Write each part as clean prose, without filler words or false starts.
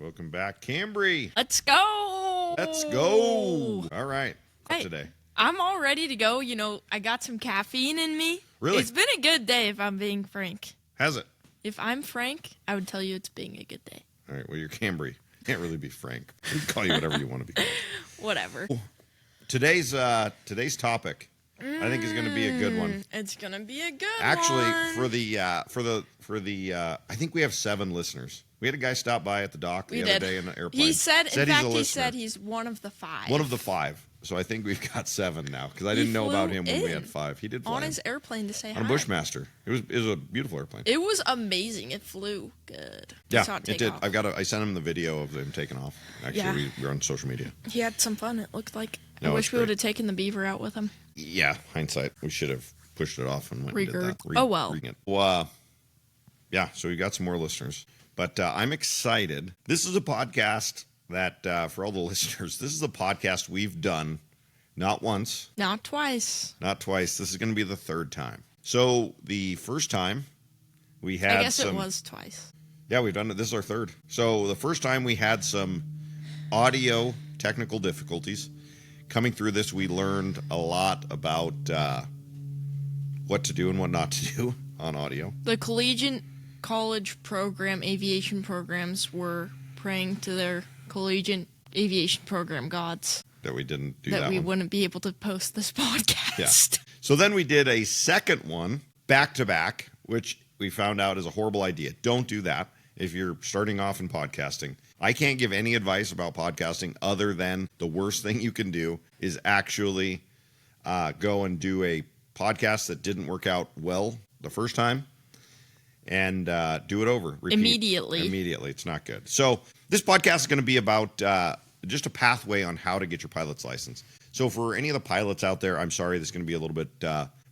Welcome back. Cambrie. Let's go. Let's go. All right. Hey, today. I'm all ready to go. You know, I got some caffeine in me. Really? It's been a good day, if I'm being frank. Has it? If I'm frank, I would tell you it's being a good day. All right. Well, you're Cambrie. Can't really be frank. We can call you whatever you want to be called. Whatever. Today's topic, I think, is going to be a good one. It's going to be a good Actually, one. for the I think we have 7 listeners. We had a guy stop by at the dock the other day in the airplane. He said he's a listener. said he's one of the 5. One of the 5. So I think we've got 7 now because I didn't know about him when we had 5. He did fly on his airplane to say hi. On a Bushmaster. It was a beautiful airplane. It was amazing. It flew good. Yeah, it did. I sent him the video of him taking off. Actually, we were on social media. He had some fun. It looked like. No, I wish we would have taken the beaver out with him. Yeah, hindsight. We should have pushed it off and went and did that. Oh, well. Yeah, so we got some more listeners. But I'm excited. This is a podcast that, for all the listeners, this is a podcast we've done not once. Not twice. Not twice. This is going to be the 3rd time. So the first time we had I guess it was twice. Yeah, we've done it. This is our 3rd. So the first time we had some audio technical difficulties. Coming through this, we learned a lot about what to do and what not to do on audio. The collegiate college program aviation programs were praying to their collegiate aviation program gods that we didn't do that we one. wouldn't be able to post this podcast. Yeah. So then we did a second one back to back, which we found out is a horrible idea. Don't do that if you're starting off in podcasting. I can't give any advice about podcasting other than the worst thing you can do is actually go and do a podcast that didn't work out well the first time and do it over. Repeat. Immediately. It's not good. So this podcast is going to be about just a pathway on how to get your pilot's license. So for any of the pilots out there, I'm sorry, this is going to be a little bit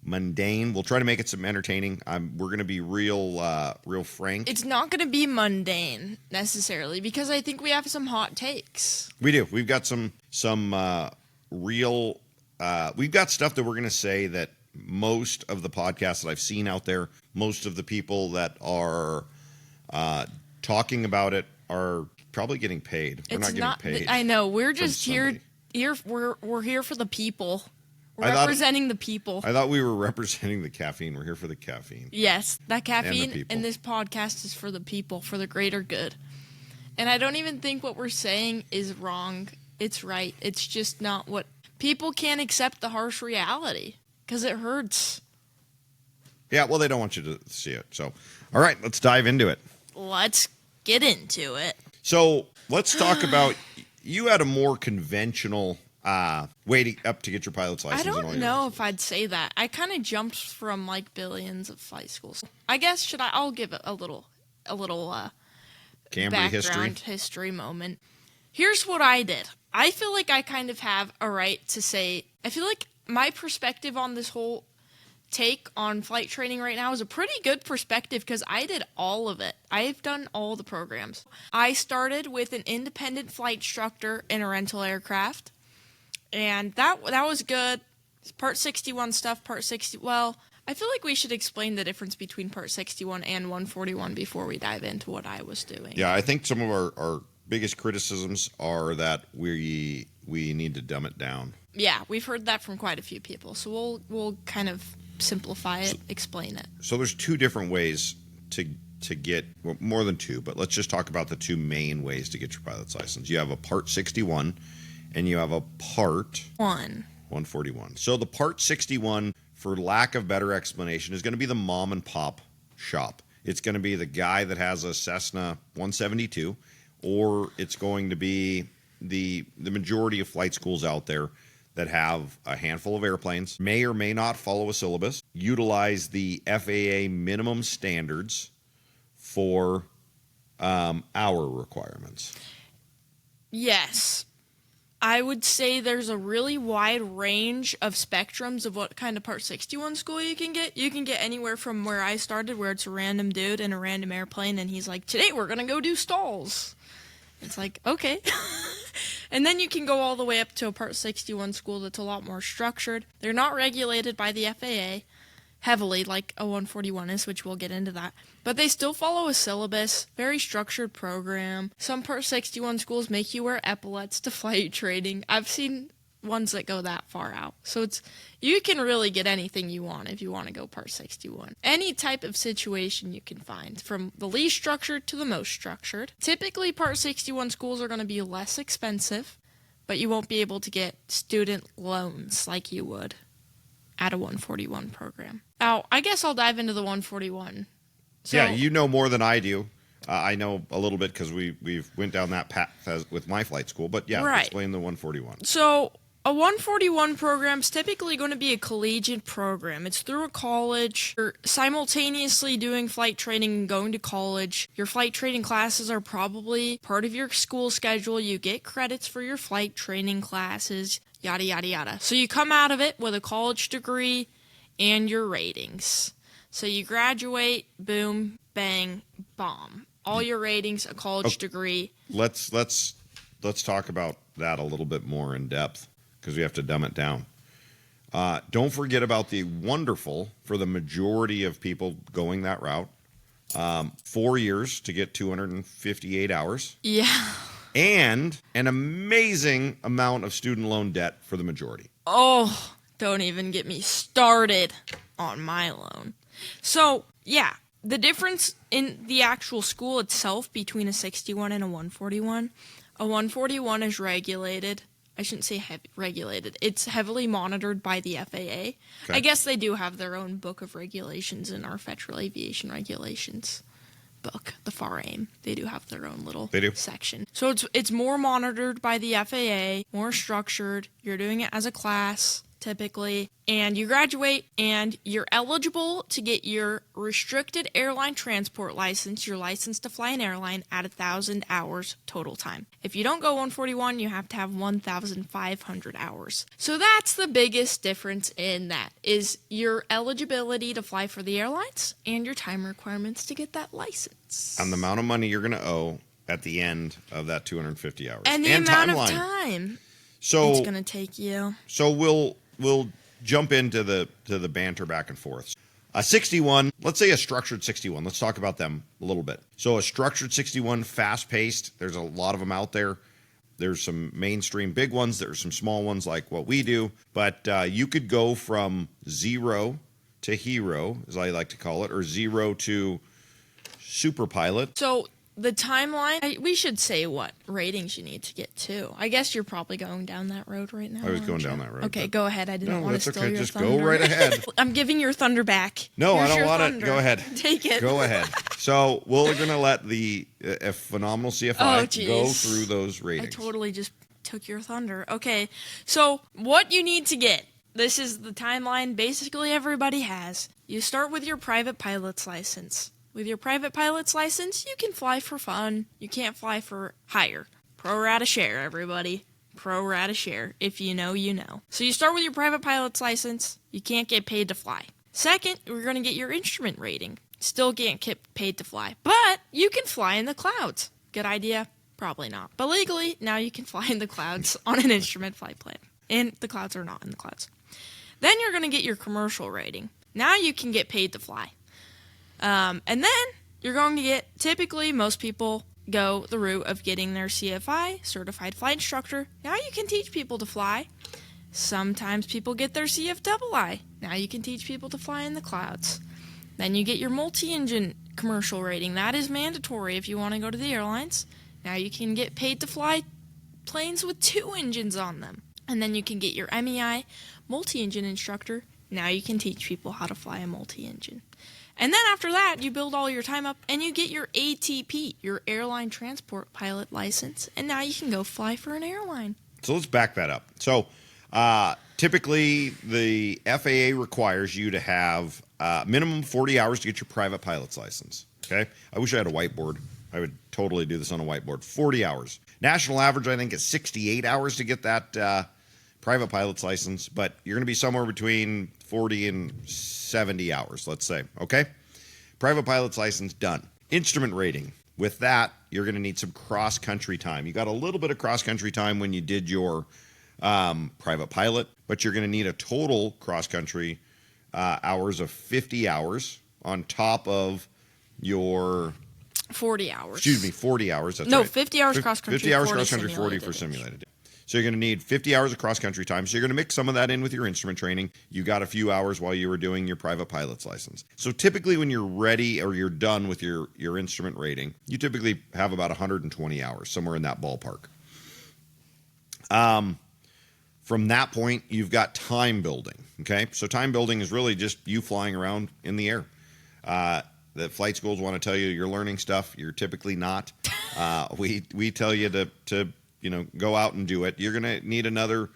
mundane. We'll try to make it some entertaining. We're going to be real frank. It's not going to be mundane necessarily because I think we have some hot takes. We do. We've got some real. We've got stuff that we're going to say that most of the podcasts that I've seen out there, most of the people that are talking about it are probably getting paid. We're not getting paid. I know. We're just here. We're here for the people. We're representing the people. I thought we were representing the caffeine. We're here for the caffeine. Yes, that caffeine and this podcast is for the people, for the greater good. And I don't even think what we're saying is wrong. It's right. It's just not what people can't accept the harsh reality because it hurts. Yeah, well, they don't want you to see it. So, all right, let's dive into it. Let's get into it. So let's talk about, you had a more conventional way to get your pilot's license. I don't know if I'd say that. I kind of jumped from like billions of flight schools. I guess I'll give it a little Cambrie history moment. Here's what I did. I feel like I kind of have a right to say, I feel like my perspective on this whole take on flight training right now is a pretty good perspective because I did all of it. I've done all the programs. I started with an independent flight instructor in a rental aircraft, and that was good. Part 61 stuff, Part 60. Well, I feel like we should explain the difference between Part 61 and 141 before we dive into what I was doing. Yeah, I think some of our biggest criticisms are that we need to dumb it down. Yeah, we've heard that from quite a few people. So we'll kind of simplify it, explain it. So there's 2 different ways to get, well, more than 2, but let's just talk about the 2 main ways to get your pilot's license. You have a Part 61 and you have a Part 141. So the Part 61, for lack of better explanation, is going to be the mom and pop shop. It's going to be the guy that has a Cessna 172, or it's going to be the majority of flight schools out there that have a handful of airplanes, may or may not follow a syllabus, utilize the FAA minimum standards for our requirements. Yes. I would say there's a really wide range of spectrums of what kind of Part 61 school you can get. You can get anywhere from where I started, where it's a random dude in a random airplane, and he's like, today we're going to go do stalls. It's like, okay. And then you can go all the way up to a Part 61 school that's a lot more structured. They're not regulated by the FAA. heavily like a 141 is, which we'll get into that. But they still follow a syllabus, very structured program. Some Part 61 schools make you wear epaulets to flight training. I've seen ones that go that far out. So you can really get anything you want if you want to go Part 61. Any type of situation you can find, from the least structured to the most structured. Typically, Part 61 schools are going to be less expensive, but you won't be able to get student loans like you would at a 141 program. Now, I guess I'll dive into the 141. So, yeah, you know more than I do. I know a little bit because we've went down that path with my flight school. But yeah, right. Explain the 141. So a 141 program is typically going to be a collegiate program. It's through a college. You're simultaneously doing flight training and going to college. Your flight training classes are probably part of your school schedule. You get credits for your flight training classes, yada, yada, yada. So you come out of it with a college degree and your ratings. So you graduate, boom, bang, bomb. All your ratings, a college degree. Let's talk about that a little bit more in depth, because we have to dumb it down. Don't forget about the wonderful, for the majority of people going that route, 4 years to get 258 hours. Yeah. And an amazing amount of student loan debt for the majority. Oh, don't even get me started on my loan. So, yeah, the difference in the actual school itself between a 61 and a 141, a 141 is regulated. I shouldn't say regulated. It's heavily monitored by the FAA. Okay. I guess they do have their own book of regulations in our Federal Aviation Regulations book, the FAR-AIM. They do have their own little section. So it's more monitored by the FAA, more structured. You're doing it as a class, typically, and you graduate and you're eligible to get your restricted airline transport license, your license to fly an airline, at 1,000 hours total time. If you don't go 141, you have to have 1,500 hours. So that's the biggest difference in that, is your eligibility to fly for the airlines and your time requirements to get that license. And the amount of money you're going to owe at the end of that 250 hours. And the amount of time it's going to take you. So we'll jump into the banter back and forth. A 61, let's say a structured 61. Let's talk about them a little bit. So a structured 61, fast-paced. There's a lot of them out there. There's some mainstream big ones. There's some small ones like what we do. But you could go from 0 to hero, as I like to call it, or 0 to super pilot. So the timeline, we should say what ratings you need to get to. I guess you're probably going down that road right now. I was going down that road. Okay, go ahead. I didn't want to steal your Just thunder. go right ahead. I'm giving your thunder back. No, Here's I don't want it. Go ahead. Take it. Go ahead. So we're going to let the phenomenal CFI go through those ratings. I totally just took your thunder. Okay, so what you need to get. This is the timeline basically everybody has. You start with your private pilot's license. With your private pilot's license, you can fly for fun. You can't fly for hire. Pro rata share, everybody. Pro rata share. If you know, you know. So you start with your private pilot's license. You can't get paid to fly. Second, we're going to get your instrument rating. Still can't get paid to fly. But you can fly in the clouds. Good idea? Probably not. But legally, now you can fly in the clouds on an instrument flight plan. And the clouds are not in the clouds. Then you're going to get your commercial rating. Now you can get paid to fly. And then you're going to get, typically most people go the route of getting their CFI, Certified Flight Instructor. Now you can teach people to fly. Sometimes people get their CFII. Now you can teach people to fly in the clouds. Then you get your multi-engine commercial rating. That is mandatory if you want to go to the airlines. Now you can get paid to fly planes with 2 engines on them. And then you can get your MEI multi-engine instructor. Now you can teach people how to fly a multi-engine. And then after that, you build all your time up and you get your ATP, your Airline Transport Pilot License. And now you can go fly for an airline. So let's back that up. So typically the FAA requires you to have minimum 40 hours to get your private pilot's license. Okay? I wish I had a whiteboard. I would totally do this on a whiteboard. 40 hours. National average, I think, is 68 hours to get that private pilot's license. But you're going to be somewhere between 40 and 70 hours, let's say. Okay? Private pilot's license, done. Instrument rating. With that, you're going to need some cross-country time. You got a little bit of cross-country time when you did your private pilot, but you're going to need a total cross-country hours of 50 hours on top of your 40 hours. Excuse me, 40 hours. That's no, right. 50 hours cross country. 50 hours cross country, 40 for simulated. So you're going to need 50 hours of cross country time. So you're going to mix some of that in with your instrument training. You got a few hours while you were doing your private pilot's license. So typically when you're ready or you're done with your instrument rating, you typically have about 120 hours, somewhere in that ballpark. From that point, you've got time building. Okay, so time building is really just you flying around in the air. The flight schools want to tell you you're learning stuff. You're typically not. We tell you to go out and do it. You're going to need another.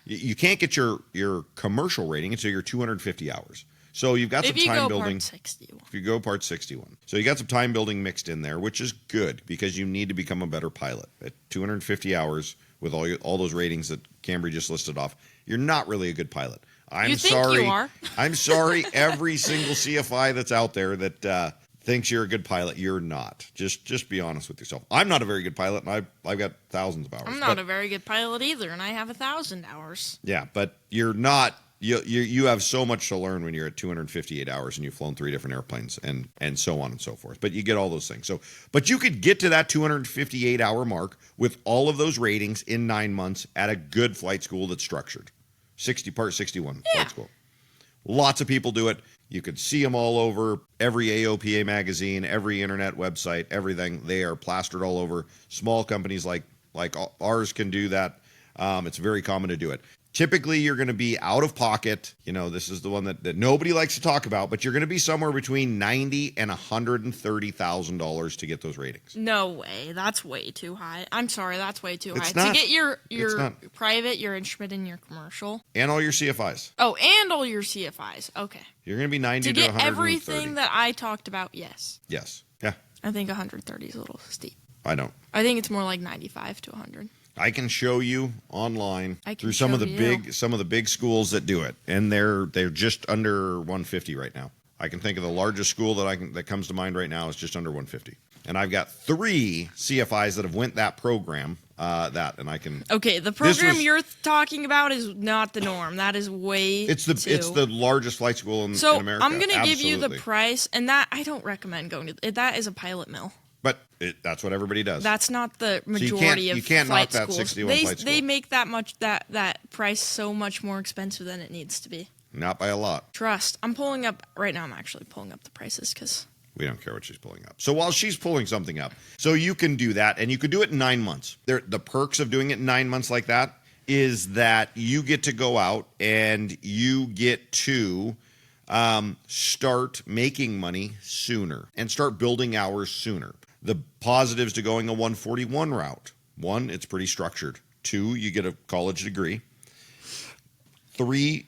You can't get your commercial rating until you're 250 hours. So you've got some time building. If you go part 61. So you got some time building mixed in there, which is good because you need to become a better pilot. At 250 hours with all those ratings that Cambrie just listed off, you're not really a good pilot. I'm sorry. You are. I'm sorry. Every single CFI that's out there that thinks you're a good pilot, you're not. Just be honest with yourself. I'm not a very good pilot, and I've got thousands of hours. I'm not a very good pilot either, and I have 1,000 hours. Yeah, but you're not. You have so much to learn when you're at 258 hours and you've flown 3 different airplanes and so on and so forth. But you get all those things. But you could get to that 258 hour mark with all of those ratings in 9 months at a good flight school that's structured. Part 61 flight school. Lots of people do it. You could see them all over every AOPA magazine, every internet website, everything. They are plastered all over. Small companies like ours can do that. It's very common to do it. Typically, you're going to be out of pocket. This is the one that nobody likes to talk about, but you're going to be somewhere between $90,000 and $130,000 to get those ratings. No way. That's way too high. I'm sorry. That's way too high. It's not. To get your private, your instrument, and your commercial. And all your CFIs. Oh, and all your CFIs. Okay. You're going to be $90,000 to get $130,000. everything that I talked about, yes. Yes. Yeah. I think 130 is a little steep. I don't. I think it's more like 95 to 100. I can show you online through some of the big schools that do it, and they're just under 150 right now. I can think of the largest school that comes to mind right now is just under 150, and I've got 3 CFIs that have went that program. And I can. Okay, the program you're talking about is not the norm. That is way. It's the largest flight school in America. I'm going to give you the price, and that I don't recommend going to. That is a pilot mill. But that's what everybody does. That's not the majority of flight schools. You can't knock that 61 flight school. They make that price so much more expensive than it needs to be. Not by a lot. Trust. I'm pulling up right now. I'm actually pulling up the prices because we don't care what she's pulling up. So while she's pulling something up, so you can do that, and you could do it in 9 months. The perks of doing it in 9 months like that is that you get to go out and you get to start making money sooner and start building hours sooner. The positives to going a 141 route: 1, it's pretty structured. 2, you get a college degree. 3, you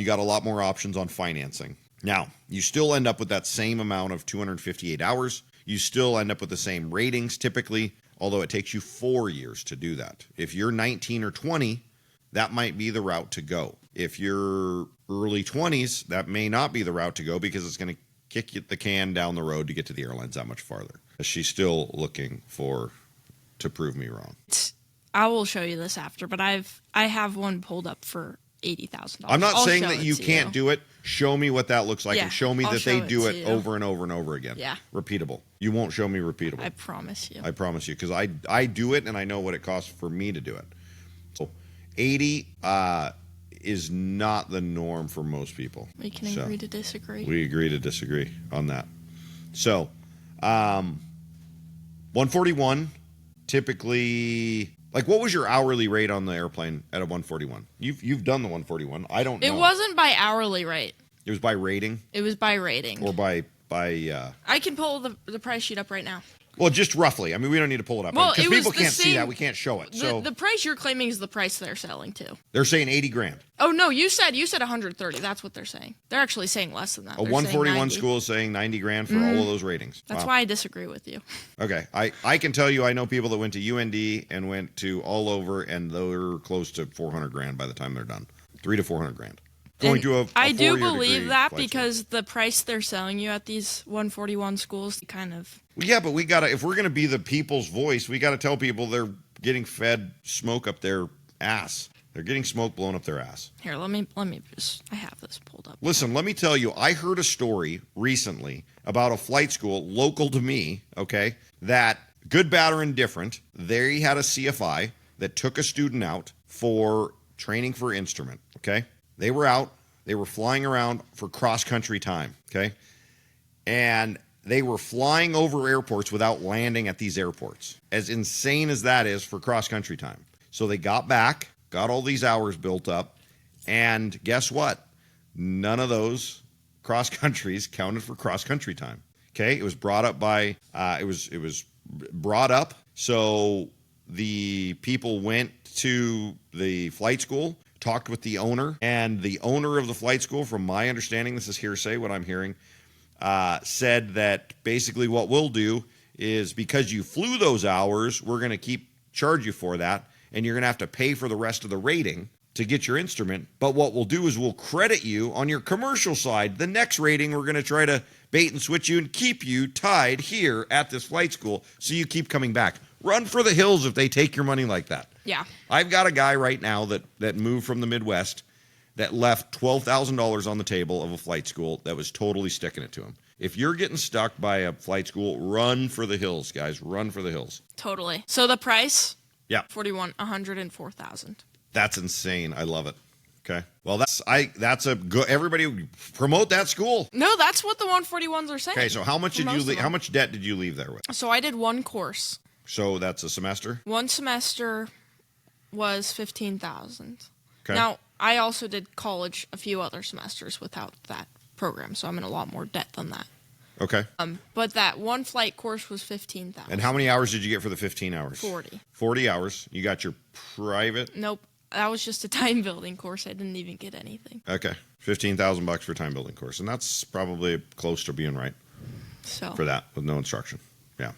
got a lot more options on financing. Now, you still end up with that same amount of 258 hours. You still end up with the same ratings typically, although it takes you 4 years to do that. If you're 19 or 20, that might be the route to go. If you're early 20s, that may not be the route to go because it's going to kick the can down the road to get to the airlines that much farther. She's still looking to prove me wrong. I will show you this after, but I have one pulled up for $80,000. I'm not saying that you can't do it. Show me what that looks like, and show me that they do it over and over and over again. Yeah. Repeatable. You won't show me repeatable. I promise you. I promise you, because I do it, and I know what it costs for me to do it. So 80 is not the norm for most people. We can agree to disagree. We agree to disagree on that. So 141, typically, like, what was your hourly rate on the airplane at a 141? You've done the 141. I don't know. It wasn't by hourly rate. It was by rating? It was by rating. Or by I can pull the price sheet up right now. Well, just roughly. I mean, we don't need to pull it up. Well, because people can't see that. We can't show it. The price you're claiming is the price they're selling to. They're saying $80,000. Oh, no, you said 130. That's what they're saying. They're actually saying less than that. A 141 school is saying $90,000 for all of those ratings. That's why I disagree with you. Okay. I can tell you I know people that went to UND and went to all over, and they're close to $400,000 by the time they're done. $300,000 to $400,000. Going to a I do believe that because the price they're selling you at these 141 schools kind of... Yeah, but if we're going to be the people's voice, we got to tell people they're getting fed smoke up their ass. They're getting smoke blown up their ass. Here, let me just, I have this pulled up. Listen, let me tell you, I heard a story recently about a flight school local to me, okay, that good, bad, or indifferent, they had a CFI that took a student out for training for instrument, okay? They were out, they were flying around for cross-country time, okay? And they were flying over airports without landing at these airports. As insane as that is for cross-country time. So they got back, got all these hours built up, and guess what? None of those cross-countries counted for cross-country time, okay? It was brought up by, it was brought up, so the people went to the flight school, talked with the owner, and the owner of the flight school, from my understanding, this is hearsay, what I'm hearing, said that basically what we'll do is because you flew those hours, we're going to charge you for that, and you're going to have to pay for the rest of the rating to get your instrument. But what we'll do is we'll credit you on your commercial side. The next rating, we're going to try to bait and switch you and keep you tied here at this flight school so you keep coming back. Run for the hills if they take your money like that. Yeah. I've got a guy right now that moved from the Midwest that left $12,000 on the table of a flight school that was totally sticking it to him. If you're getting stuck by a flight school, run for the hills, guys. Run for the hills. Totally. So the price? Yeah. $104,000. That's insane. I love it. Okay. Well, that's a good. Everybody promote that school. No, that's what the 141s are saying. Okay. So how much how much debt did you leave there with? So I did one course. So that's a semester? One semester was $15,000. Okay. Now, I also did college a few other semesters without that program, so I'm in a lot more debt than that. Okay. But that one flight course was $15,000. And how many hours did you get for the 15 hours? 40. 40 hours. You got your private? Nope. That was just a time building course. I didn't even get anything. Okay. $15,000 for a time building course. And that's probably close to being right. So for that with no instruction. Yeah.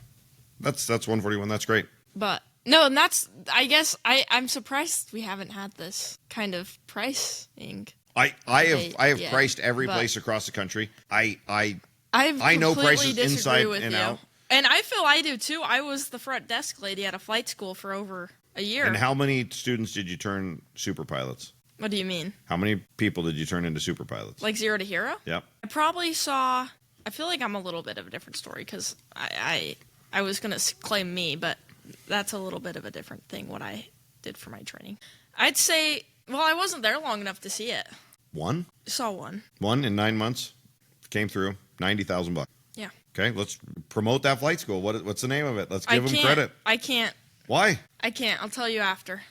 That's 141. That's great. But no, and that's, I guess I'm surprised we haven't had this kind of pricing. I have priced every place across the country. I know prices inside and out. And I feel I do too. I was the front desk lady at a flight school for over a year. And how many students did you turn super pilots? What do you mean? How many people did you turn into super pilots? Like 0 to hero? Yep. I probably saw, I feel like I'm a little bit of a different story because I was going to claim me, but that's a little bit of a different thing what I did for my training. I'd say, well, I wasn't there long enough to see it. One? Saw one. One in 9 months. Came through. $90,000. Yeah. Okay, let's promote that flight school. What's the name of it? Let's give them credit. I can't. Why? I can't. I'll tell you after.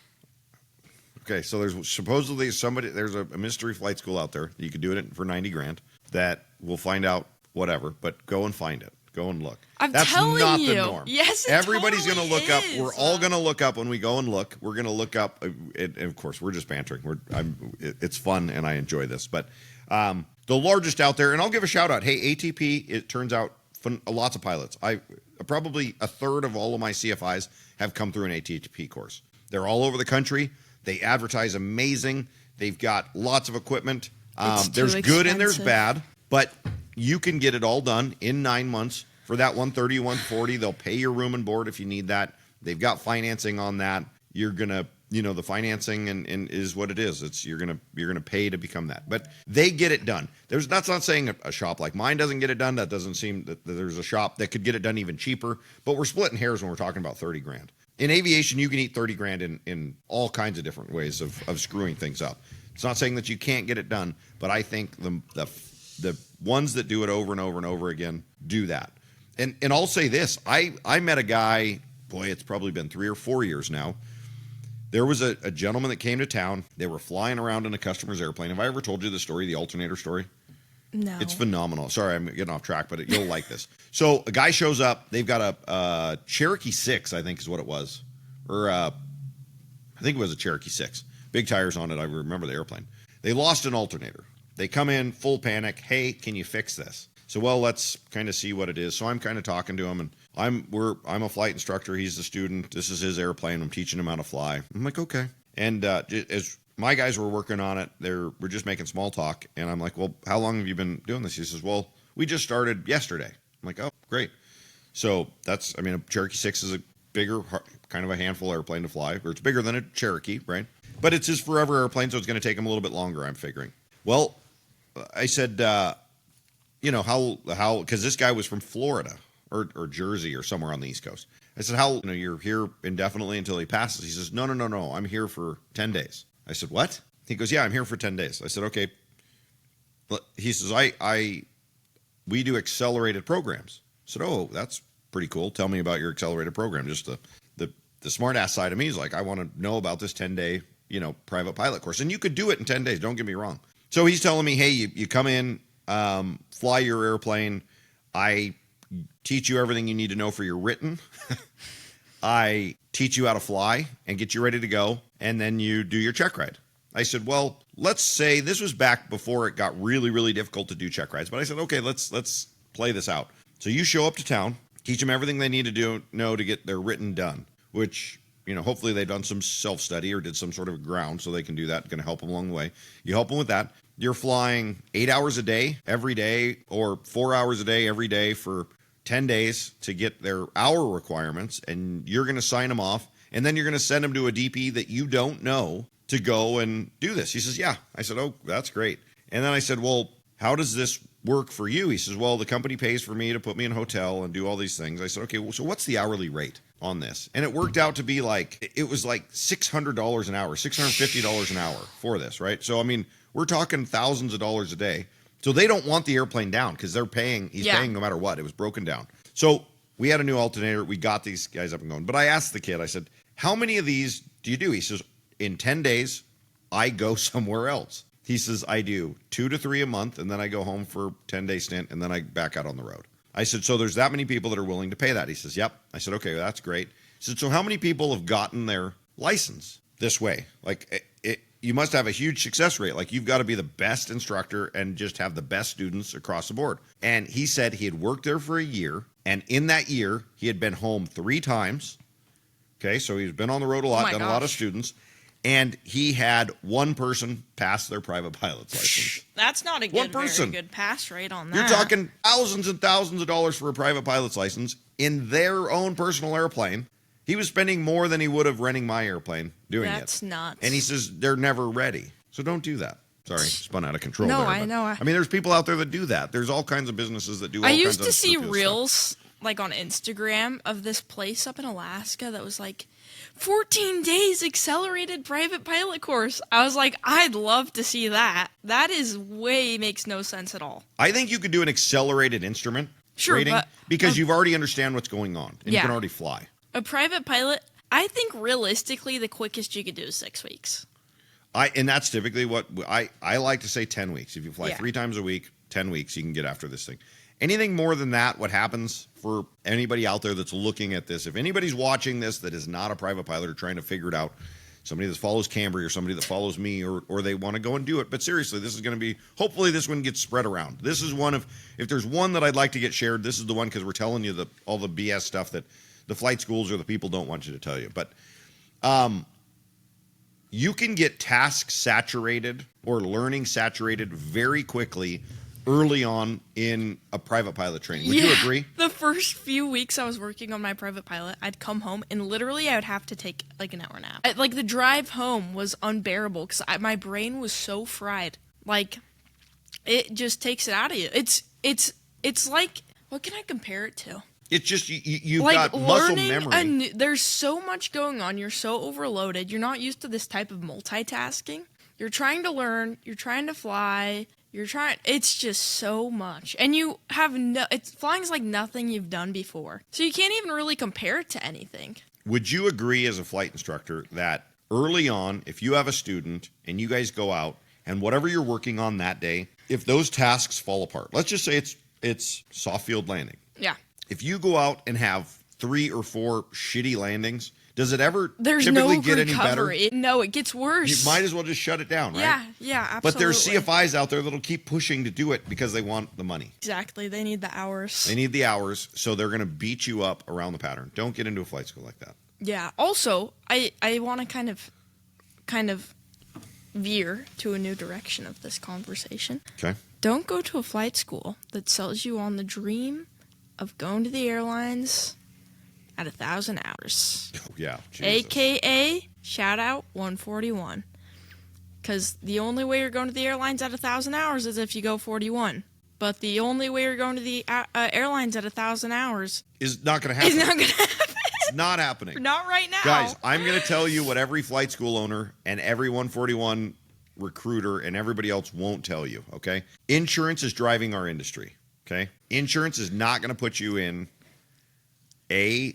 Okay, so there's supposedly there's a mystery flight school out there. You could do it for $90,000. That we'll find out whatever, but go and find it. Go and look. That's telling not you. The norm. Yes, everybody's totally going to look up. is. We're all going to look up when we go and look. We're going to look up. And of course, we're just bantering. It's fun, and I enjoy this. But the largest out there, and I'll give a shout out. Hey, ATP. It turns out lots of pilots. Probably a third of all of my CFIs have come through an ATP course. They're all over the country. They advertise amazing. They've got lots of equipment. There's good and there's bad, but you can get it all done in 9 months for that 130, 140. They'll pay your room and board if you need that. They've got financing on that. You're gonna, the financing and is what it is. You're gonna pay to become that. But they get it done. That's not saying a shop like mine doesn't get it done. That doesn't seem that there's a shop that could get it done even cheaper. But we're splitting hairs when we're talking about $30,000. In aviation, you can eat $30,000 in all kinds of different ways of screwing things up. It's not saying that you can't get it done, but I think the ones that do it over and over and over again do that. And I'll say this. I met a guy, boy, it's probably been 3 or 4 years now. There was a gentleman that came to town. They were flying around in a customer's airplane. Have I ever told you the story, the alternator story? No. It's phenomenal. Sorry, I'm getting off track, but you'll like this. So a guy shows up. They've got a Cherokee 6, I think is what it was. Or I think it was a Cherokee 6. Big tires on it. I remember the airplane. They lost an alternator. They come in, full panic. Hey, can you fix this? So, well, let's kind of see what it is. So I'm kind of talking to him, and I'm a flight instructor. He's the student. This is his airplane. I'm teaching him how to fly. I'm like, okay. And as my guys were working on it, we're just making small talk. And I'm like, well, how long have you been doing this? He says, well, we just started yesterday. I'm like, oh, great. So a Cherokee 6 is a bigger, kind of a handful airplane to fly, or it's bigger than a Cherokee, right? But it's his forever airplane, so it's going to take him a little bit longer, I'm figuring. Well, I said, how, because this guy was from Florida or Jersey or somewhere on the East Coast. I said, you're here indefinitely until he passes. He says, no, I'm here for 10 days. I said, what? He goes, yeah, I'm here for 10 days. I said, okay. He says, we do accelerated programs. I said, oh, that's pretty cool. Tell me about your accelerated program. Just the smart ass side of me is like, I want to know about this 10-day, private pilot course. And you could do it in 10 days. Don't get me wrong. So he's telling me, hey, you come in, fly your airplane. I teach you everything you need to know for your written. I teach you how to fly and get you ready to go. And then you do your check ride. I said, well, let's say this was back before it got really, really difficult to do check rides. But I said, okay, let's play this out. So you show up to town, teach them everything they need to know to get their written done, which, hopefully they've done some self-study or did some sort of ground so they can do that. Going to help them along the way. You help them with that. You're flying 8 hours a day, every day, or 4 hours a day, every day for 10 days to get their hour requirements. And you're going to sign them off. And then you're going to send them to a DP that you don't know to go and do this. He says, yeah. I said, oh, that's great. And then I said, well, how does this work for you? He says, well, the company pays for me to put me in a hotel and do all these things. I said, okay, well, so what's the hourly rate on this? And it worked out to be it was like $600 an hour, $650 an hour for this, right? So, we're talking thousands of dollars a day. So they don't want the airplane down because he's paying no matter what. It was broken down. So we had a new alternator. We got these guys up and going. But I asked the kid, I said, how many of these do you do? He says, in 10 days, I go somewhere else. He says, I do 2 to 3 a month, and then I go home for a 10-day stint, and then I back out on the road. I said, so there's that many people that are willing to pay that? He says, yep. I said, okay, that's great. He said, so how many people have gotten their license this way? You must have a huge success rate. You've got to be the best instructor and just have the best students across the board. And he said he had worked there for a year, and in that year, he had been home 3 times. Okay, so he's been on the road a lot, done a lot of students. And he had one person pass their private pilot's license. That's not a very good pass rate on that. You're talking thousands and thousands of dollars for a private pilot's license in their own personal airplane. He was spending more than he would have renting my airplane doing it. That's nuts. And he says they're never ready. So don't do that. Sorry, spun out of control there. I know. There's people out there that do that. There's all kinds of businesses that do all kinds of stuff. I used to see reels on Instagram of this place up in Alaska that was 14 days accelerated private pilot course. I was like, I'd love to see that. That makes no sense at all. I think you could do an accelerated instrument rating because you've already understand what's going on and you can already fly. A private pilot, I think realistically the quickest you could do is 6 weeks. And that's typically what I like to say 10 weeks. If you fly 3 times a week, 10 weeks, you can get after this thing. Anything more than that, what happens for anybody out there that's looking at this, if anybody's watching this that is not a private pilot or trying to figure it out, somebody that follows Cambrie or somebody that follows me or they want to go and do it. But seriously, this is going to be, hopefully this one gets spread around. This is one of, if there's one that I'd like to get shared, this is the one because we're telling you all the BS stuff that the flight schools or the people don't want you to tell you. But you can get task saturated or learning saturated very quickly early on in a private pilot training. Would you agree? The first few weeks I was working on my private pilot, I'd come home and literally I would have to take an hour nap. The drive home was unbearable because my brain was so fried. It just takes it out of you. It's like, what can I compare it to? It's just you've got muscle memory. There's so much going on. You're so overloaded. You're not used to this type of multitasking. You're trying to learn. You're trying to fly. It's just so much. And you have flying's like nothing you've done before. So you can't even really compare it to anything. Would you agree as a flight instructor that early on, if you have a student and you guys go out and whatever you're working on that day, if those tasks fall apart, let's just say it's soft field landing. Yeah. If you go out and have 3 or 4 shitty landings, does it ever typically get any better? No, it gets worse. You might as well just shut it down, right? Yeah, absolutely. But there's CFIs out there that'll keep pushing to do it because they want the money. Exactly. They need the hours. So they're going to beat you up around the pattern. Don't get into a flight school like that. Yeah. Also, I want to kind of veer to a new direction of this conversation. Okay. Don't go to a flight school that sells you on the dream of going to the airlines at 1,000 hours. Oh, yeah. Jesus. AKA, shout out 141. Because the only way you're going to the airlines at 1,000 hours is if you go 41. But the only way you're going to the airlines at 1,000 hours is not going to happen. It's not going to happen. It's not happening. Not right now. Guys, I'm going to tell you what every flight school owner and every 141 recruiter and everybody else won't tell you, okay? Insurance is driving our industry, okay? Insurance is not going to put you in a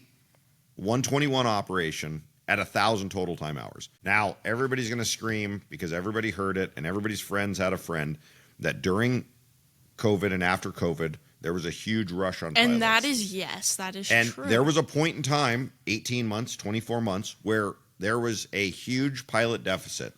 121 operation at 1,000 total time hours. Now, everybody's going to scream because everybody heard it and everybody's friends had a friend that during COVID and after COVID, there was a huge rush on pilots. And that is true. And there was a point in time, 18 months, 24 months, where there was a huge pilot deficit.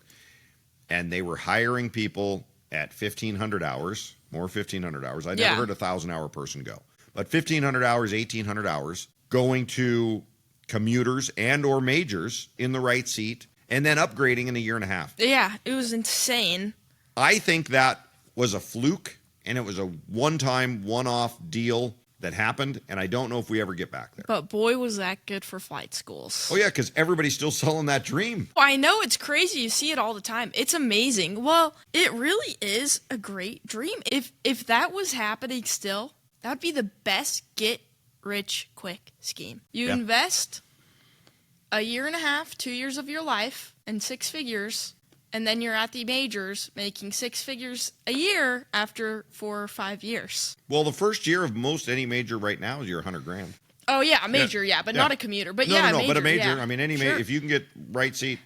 And they were hiring people at 1,500 hours, more 1,500 hours. I never heard a 1,000-hour person go. But 1,500 hours, 1,800 hours, going to commuters and or majors in the right seat, and then upgrading in a year and a half. Yeah, it was insane. I think that was a fluke, and it was a one-time, one-off deal that happened, and I don't know if we ever get back there. But boy, was that good for flight schools. Oh, yeah, because everybody's still selling that dream. I know, it's crazy. You see it all the time. It's amazing. Well, it really is a great dream. If that was happening still, that would be the best get-rich-quick scheme. You invest a year and a half, 2 years of your life, and 6 figures, and then you're at the majors making 6 figures a year after 4 or 5 years. Well, the first year of most any major right now is your $100,000. Oh, yeah, a major, but not a commuter. But No, major, but a major. Yeah. I mean, any Sure. if you can get right seat,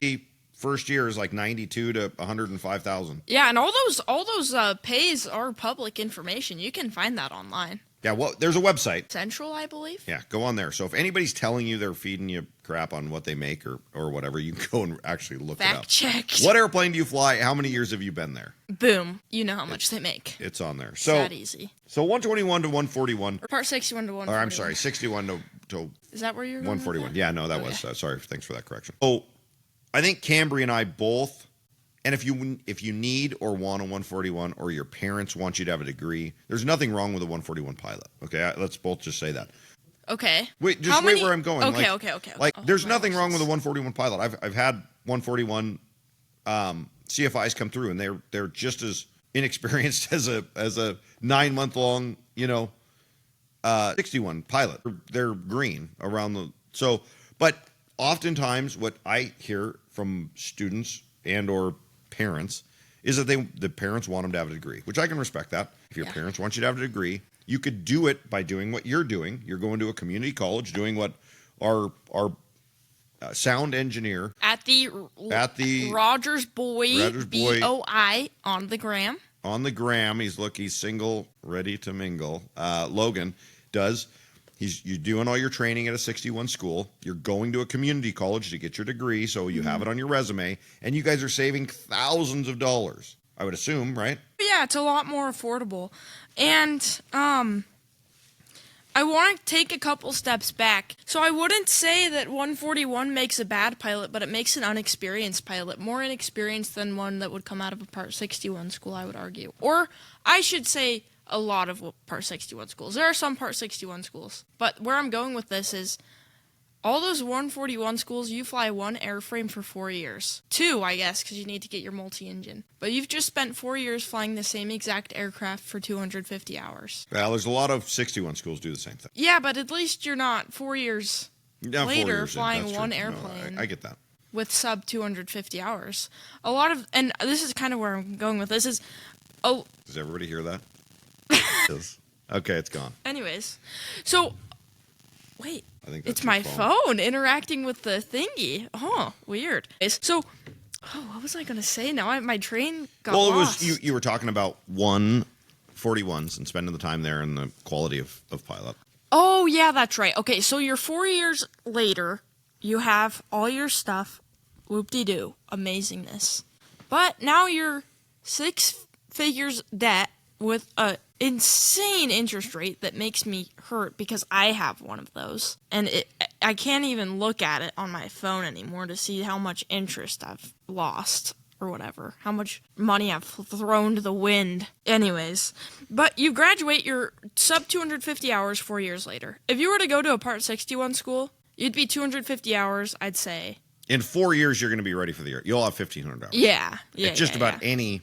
first year is like 92 to 105,000. Yeah, and all those pays are public information. You can find that online. Yeah, well, there's a website. Central, I believe. Yeah, go on there. So if anybody's telling you they're feeding you crap on what they make or whatever, you can go and actually look it up. Fact checked. What airplane do you fly? How many years have you been there? Boom. You know how much they make. It's on there. It's So that easy. So 121 to 141. Or part 61 to 141. Or I'm sorry, 61 to Is that where you're going? 141. Yeah, no, that was. Sorry, thanks for that correction. Oh, I think Cambrie and I both. And if you need or want a 141 or your parents want you to have a degree, there's nothing wrong with a 141 pilot. Okay, let's both just say that. Okay. Wait, just wait where I'm going. Okay. Like, there's nothing wrong with a 141 pilot. I've had 141 CFIs come through, and they're just as inexperienced as a 9-month-long 61 pilot. They're green around the but oftentimes what I hear from students and or parents is that the parents want them to have a degree, which I can respect that. If your parents want you to have a degree, you could do it by doing what you're doing. You're going to a community college, doing what our sound engineer at the Rogers Boy BOI on the gram. On the gram, he's single, ready to mingle. Logan does. You're doing all your training at a 61 school. You're going to a community college to get your degree, so you have it on your resume. And you guys are saving thousands of dollars, I would assume, right? Yeah, it's a lot more affordable. And I want to take a couple steps back. So I wouldn't say that 141 makes a bad pilot, but it makes an unexperienced pilot. More inexperienced than one that would come out of a Part 61 school, I would argue. Or I should say a lot of Part 61 schools. There are some Part 61 schools. But where I'm going with this is all those 141 schools, you fly one airframe for 4 years. 2, I guess, because you need to get your multi-engine. But you've just spent 4 years flying the same exact aircraft for 250 hours. Well, there's a lot of 61 schools do the same thing. Yeah, but at least you're not 4 years later 4 years flying one true. airplane. No, I get that. With sub 250 hours. And this is kind of where I'm going with this is, Does everybody hear that? Okay, it's gone. Anyways, so, wait. I think that's it's my phone interacting with the thingy. Oh, weird. So, what was I going to say now? My train got lost. It was you were talking about 141s and spending the time there and the quality of pilot. Oh, yeah, that's right. Okay, so you're 4 years later. You have all your stuff. Whoop-de-doo. Amazingness. But now you're 6 figures debt with a insane interest rate that makes me hurt because I have one of those. And I can't even look at it on my phone anymore to see how much interest I've lost or whatever. How much money I've thrown to the wind. Anyways, but you graduate your sub 250 hours 4 years later. If you were to go to a Part 61 school, you'd be 250 hours, I'd say, In 4 years, you're going to be ready for the year. You'll have 1,500 hours. Yeah. It's just about any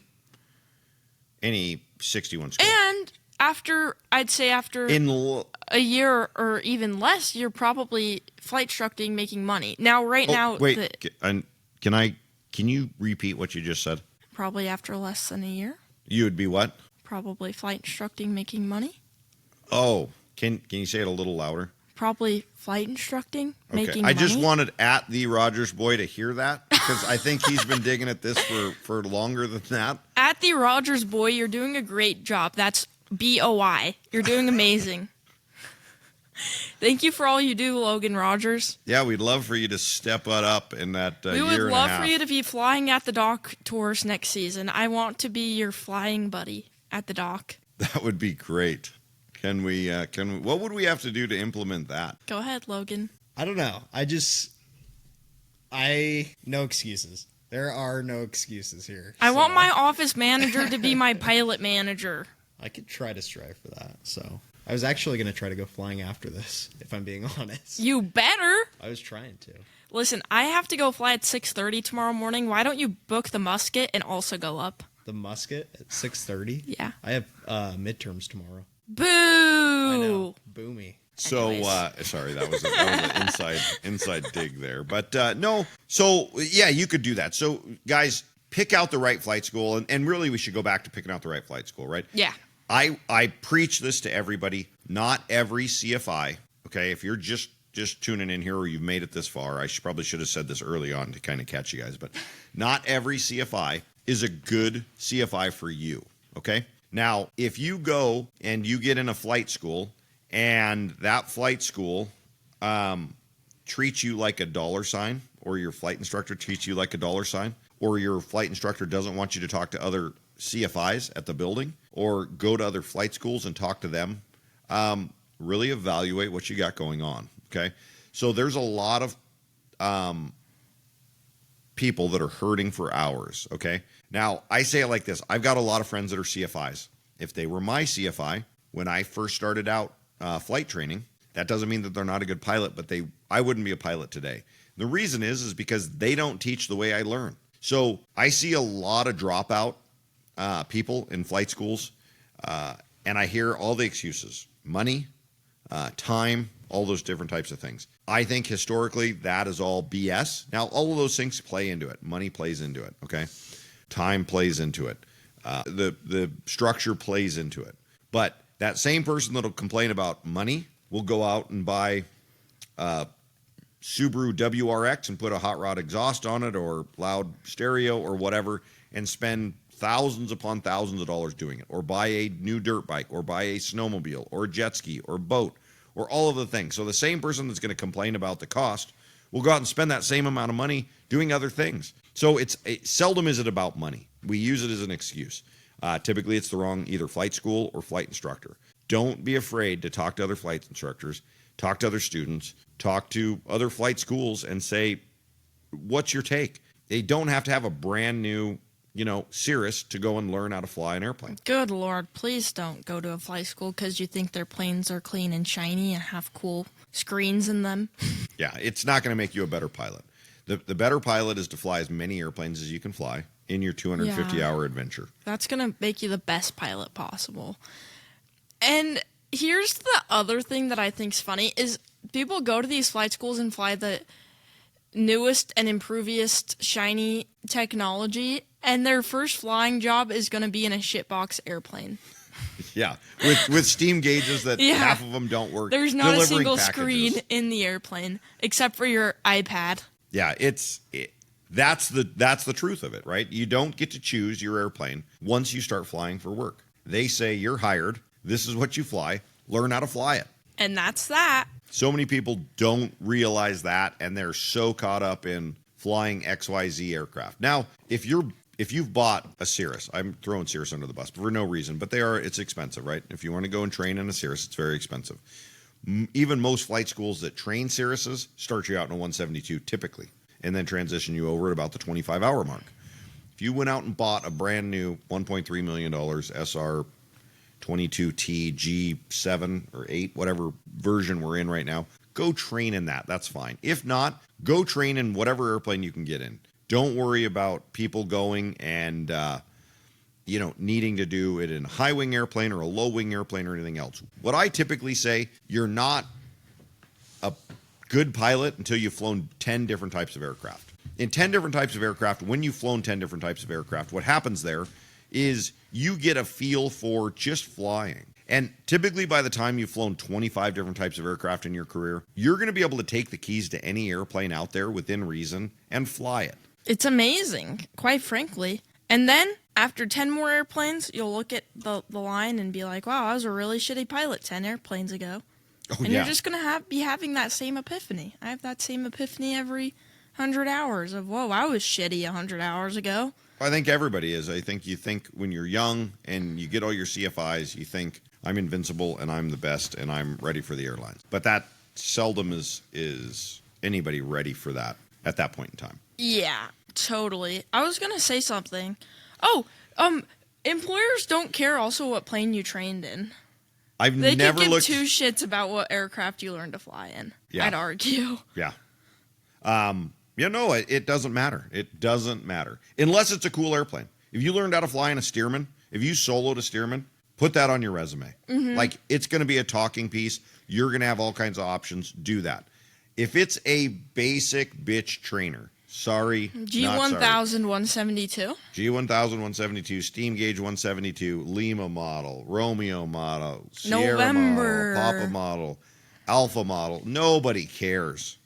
61 school. And after a year or even less, you're probably flight instructing, making money. Now, now... Wait, can you repeat what you just said? Probably after less than a year. You would be what? Probably flight instructing, making money. Oh, can you say it a little louder? Probably flight instructing, making money. I just wanted at the Rogers boy to hear that because I think he's been digging at this for longer than that. At the Rogers boy, you're doing a great job. That's BOI. You're doing amazing. Thank you for all you do, Logan Rogers. Yeah, we'd love for you to step it up in that year and a half. We would love for you to be flying at the dock tours next season. I want to be your flying buddy at the dock. That would be great. Can we, what would we have to do to implement that? Go ahead, Logan. I don't know. No excuses. There are no excuses here. I want my office manager to be my pilot manager. I could try to strive for that. So I was actually going to try to go flying after this, if I'm being honest. You better. I was trying to. Listen, I have to go fly at 6:30 tomorrow morning. Why don't you book the Musket and also go up? The Musket at 6:30? Yeah. I have midterms tomorrow. Boo! I know. Boomy. So, sorry, that was an inside dig there. But no, so yeah, you could do that. So, guys, pick out the right flight school, and really we should go back to picking out the right flight school, right? Yeah. I preach this to everybody. Not every CFI, okay? If you're just tuning in here or you've made it this far, probably should have said this early on to kind of catch you guys, but not every CFI is a good CFI for you, okay? Now, if you go and you get in a flight school and that flight school treats you like a dollar sign, or your flight instructor treats you like a dollar sign, or your flight instructor doesn't want you to talk to other CFIs at the building or go to other flight schools and talk to them, really evaluate what you got going on, okay? So there's a lot of people that are hurting for hours, okay? Now, I say it like this. I've got a lot of friends that are CFIs. If they were my CFI when I first started out flight training, that doesn't mean that they're not a good pilot, but I wouldn't be a pilot today. The reason is because they don't teach the way I learn. So I see a lot of dropout people in flight schools, and I hear all the excuses. Money, time, all those different types of things. I think historically that is all BS. Now, all of those things play into it. Money plays into it, okay? Time plays into it. The structure plays into it. But that same person that'll complain about money will go out and buy Subaru WRX and put a hot rod exhaust on it or loud stereo or whatever and spend thousands upon thousands of dollars doing it, or buy a new dirt bike, or buy a snowmobile, or a jet ski, or boat, or all of the things. So the same person that's going to complain about the cost will go out and spend that same amount of money doing other things. So seldom is it about money. We use it as an excuse. Typically, it's the wrong either flight school or flight instructor. Don't be afraid to talk to other flight instructors, talk to other students, talk to other flight schools, and say, what's your take? They don't have to have a brand new Cirrus to go and learn how to fly an airplane. Good Lord, please don't go to a flight school because you think their planes are clean and shiny and have cool screens in them. Yeah, it's not going to make you a better pilot. The better pilot is to fly as many airplanes as you can fly in your 250-hour adventure. That's going to make you the best pilot possible. And here's the other thing that I think's funny is people go to these flight schools and fly the newest and improviest shiny technology, and their first flying job is going to be in a shitbox airplane. Yeah, with steam gauges that half of them don't work. There's not a single screen in the airplane except for your iPad. Yeah, that's the truth of it, right? You don't get to choose your airplane once you start flying for work. They say you're hired. This is what you fly. Learn how to fly it. And that's that. So many people don't realize that, and they're so caught up in flying XYZ aircraft. Now, if you've bought a Cirrus, I'm throwing Cirrus under the bus for no reason, but it's expensive, right? If you want to go and train in a Cirrus, it's very expensive. Even most flight schools that train Cirruses start you out in a 172 typically, and then transition you over at about the 25-hour mark. If you went out and bought a brand new $1.3 million SR 22T G7 or 8, whatever version we're in right now, go train in that. That's fine. If not, go train in whatever airplane you can get in. Don't worry about people going and, needing to do it in a high wing airplane or a low wing airplane or anything else. What I typically say, you're not a good pilot until you've flown 10 different types of aircraft. In 10 different types of aircraft, when you've flown 10 different types of aircraft, what happens there is you get a feel for just flying. And typically by the time you've flown 25 different types of aircraft in your career, you're going to be able to take the keys to any airplane out there within reason and fly it. It's amazing, quite frankly. And then after 10 more airplanes, you'll look at the line and be like, wow, I was a really shitty pilot 10 airplanes ago. Oh, and yeah. you're just going to be having that same epiphany. I have that same epiphany every 100 hours of, whoa, I was shitty 100 hours ago. I think everybody is. I think you think when you're young and you get all your CFIs, you think I'm invincible and I'm the best and I'm ready for the airlines. But that seldom is anybody ready for that at that point in time. Yeah, totally. I was going to say something. Oh, employers don't care also what plane you trained in. They never could give looked two shits about what aircraft you learned to fly in. Yeah. I'd argue. Yeah. It doesn't matter. It doesn't matter. Unless it's a cool airplane. If you learned how to fly in a Stearman, if you soloed a Stearman, put that on your resume. Mm-hmm. Like, it's going to be a talking piece. You're going to have all kinds of options. Do that. If it's a basic bitch trainer, sorry, G1000 172. G1000 172, Steam Gauge 172, Lima model, Romeo model, Sierra November model, Papa model, Alpha model. Nobody cares.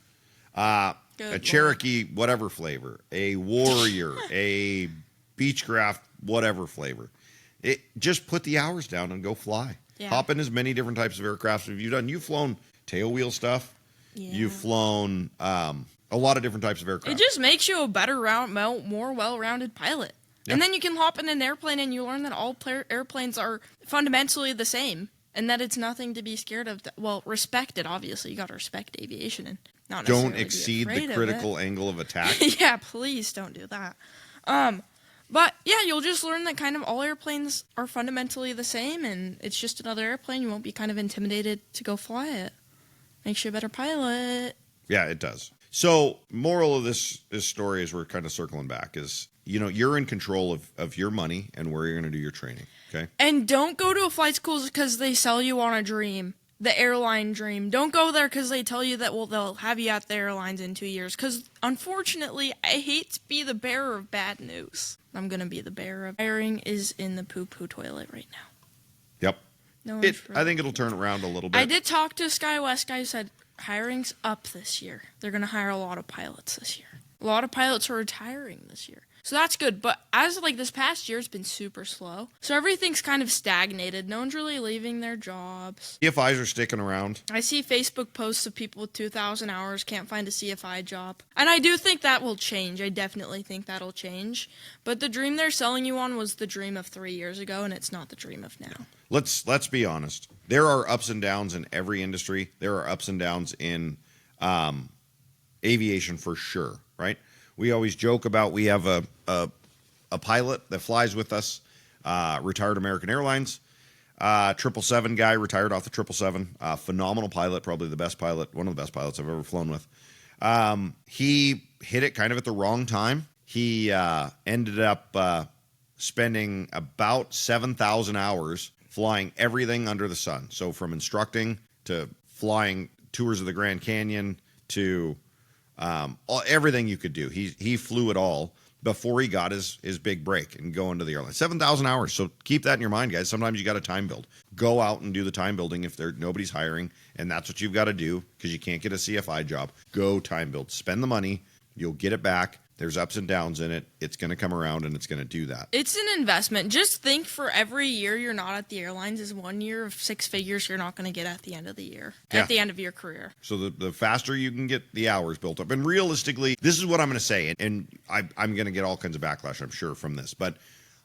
A Cherokee, whatever flavor, a Warrior, a Beechcraft, whatever flavor. Just put the hours down and go fly. Yeah. Hop in as many different types of aircraft as you've done. You've flown tailwheel stuff. Yeah. You've flown a lot of different types of aircraft. It just makes you a better, more well-rounded pilot. Yeah. And then you can hop in an airplane and you learn that all airplanes are fundamentally the same and that it's nothing to be scared of. Well, respect it, obviously. You got to respect aviation and not necessarily Don't exceed the critical angle of attack. Yeah, please don't do that. But yeah, you'll just learn that kind of all airplanes are fundamentally the same and it's just another airplane. You won't be kind of intimidated to go fly it. Makes you a better pilot. Yeah, it does. So, moral of this story, as we're kind of circling back, is, you're in control of your money and where you're going to do your training, okay? And don't go to a flight school because they sell you on a dream, the airline dream. Don't go there because they tell you that, they'll have you at the airlines in 2 years. Because, unfortunately, I hate to be the bearer of bad news. I'm going to be the bearer of hiring is in the poo-poo toilet right now. Yep. No, I think it'll turn around a little bit. I did talk to a SkyWest guy who said hiring's up this year. They're going to hire a lot of pilots this year. A lot of pilots are retiring this year. So that's good. But as this past year, it's been super slow. So everything's kind of stagnated. No one's really leaving their jobs. CFIs are sticking around. I see Facebook posts of people with 2,000 hours can't find a CFI job. And I do think that will change. I definitely think that'll change. But the dream they're selling you on was the dream of 3 years ago, and it's not the dream of now. Let's be honest. There are ups and downs in every industry. There are ups and downs in aviation for sure, right? We always joke about we have a pilot that flies with us, retired American Airlines, 777 guy retired off the 777, phenomenal pilot, probably the best pilot, one of the best pilots I've ever flown with. He hit it kind of at the wrong time. He ended up spending about 7,000 hours flying everything under the sun. So from instructing to flying tours of the Grand Canyon to everything you could do. He flew it all before he got his big break and go into the airline. 7,000 hours. So keep that in your mind, guys. Sometimes you got to time build. Go out and do the time building if nobody's hiring, and that's what you've got to do because you can't get a CFI job. Go time build. Spend the money. You'll get it back. There's ups and downs in it. It's going to come around, and it's going to do that. It's an investment. Just think for every year you're not at the airlines is 1 year of six figures you're not going to get at the end of the year, at the end of your career. So the faster you can get the hours built up. And realistically, this is what I'm going to say, and I'm going to get all kinds of backlash, I'm sure, from this. But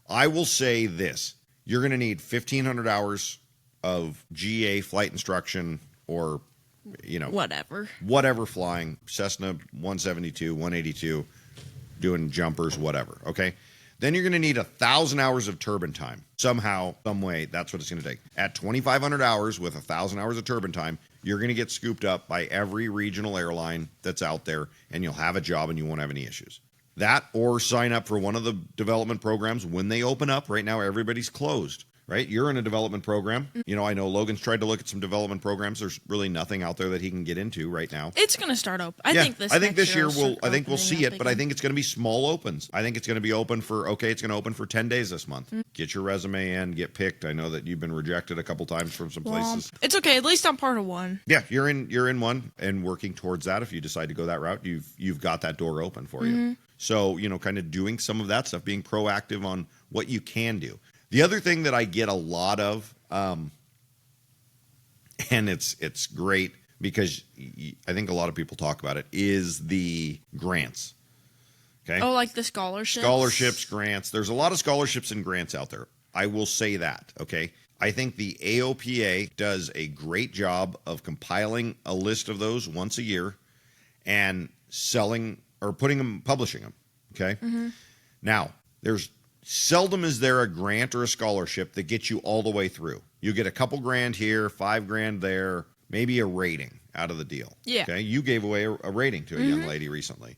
I will say this. You're going to need 1,500 hours of GA flight instruction or, whatever flying, Cessna 172, 182, doing jumpers, whatever, okay? Then you're going to need 1,000 hours of turbine time. Somehow, some way, that's what it's going to take. At 2,500 hours with 1,000 hours of turbine time, you're going to get scooped up by every regional airline that's out there, and you'll have a job and you won't have any issues. That, or sign up for one of the development programs when they open up. Right now, everybody's closed. Right? You're in a development program. You know, I know Logan's tried to look at some development programs. There's really nothing out there that he can get into right now. It's going to start open. I think this year we'll see it, but I think it's going to be small opens. I think it's going to be open for, it's going to open for 10 days this month. Get your resume in, get picked. I know that you've been rejected a couple times from some places. It's okay. At least I'm part of one. Yeah, you're in one, and working towards that. If you decide to go that route, you've got that door open for you. So, you know, kind of doing some of that stuff, being proactive on what you can do. The other thing that I get a lot of, and it's great because I think a lot of people talk about it, is the grants. Okay. Oh, like the scholarships? Scholarships, grants. There's a lot of scholarships and grants out there. I will say that, okay? I think the AOPA does a great job of compiling a list of those once a year and selling or publishing them, okay? Now, seldom is there a grant or a scholarship that gets you all the way through. You get a couple grand here, $5,000 there, maybe a rating out of the deal. Yeah. Okay. You gave away a rating to a young lady recently.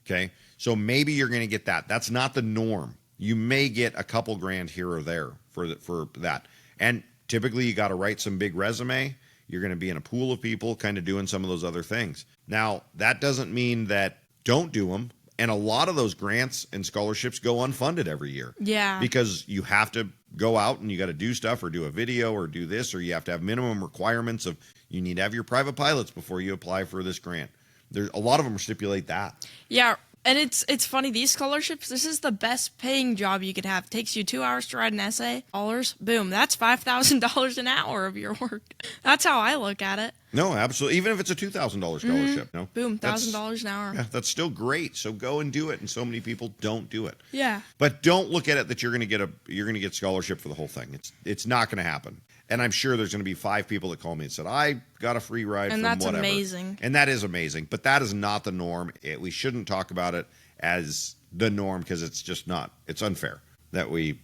Okay. So maybe you're going to get that. That's not the norm. You may get a couple grand here or there for that. And typically you got to write some big resume. You're going to be in a pool of people kind of doing some of those other things. Now, that doesn't mean that don't do them. And a lot of those grants and scholarships go unfunded every year. Yeah. Because you have to go out and you got to do stuff or do a video or do this, or you have to have minimum requirements of you need to have your private pilots before you apply for this grant. There's a lot of them stipulate that. Yeah. And it's funny, these scholarships, this is the best paying job you could have. It takes you 2 hours to write an essay. Boom, that's $5,000 an hour of your work. That's how I look at it. No, absolutely. Even if it's a $2,000 scholarship. No, boom, $1,000 an hour. Yeah, that's still great. So go and do it. And so many people don't do it. Yeah. But don't look at it that you're going to get scholarship for the whole thing. It's not going to happen. And I'm sure there's going to be 5 people that call me and said, I got a free ride from whatever. And that's amazing. And that is amazing. But that is not the norm. We shouldn't talk about it as the norm because it's just not. It's unfair that we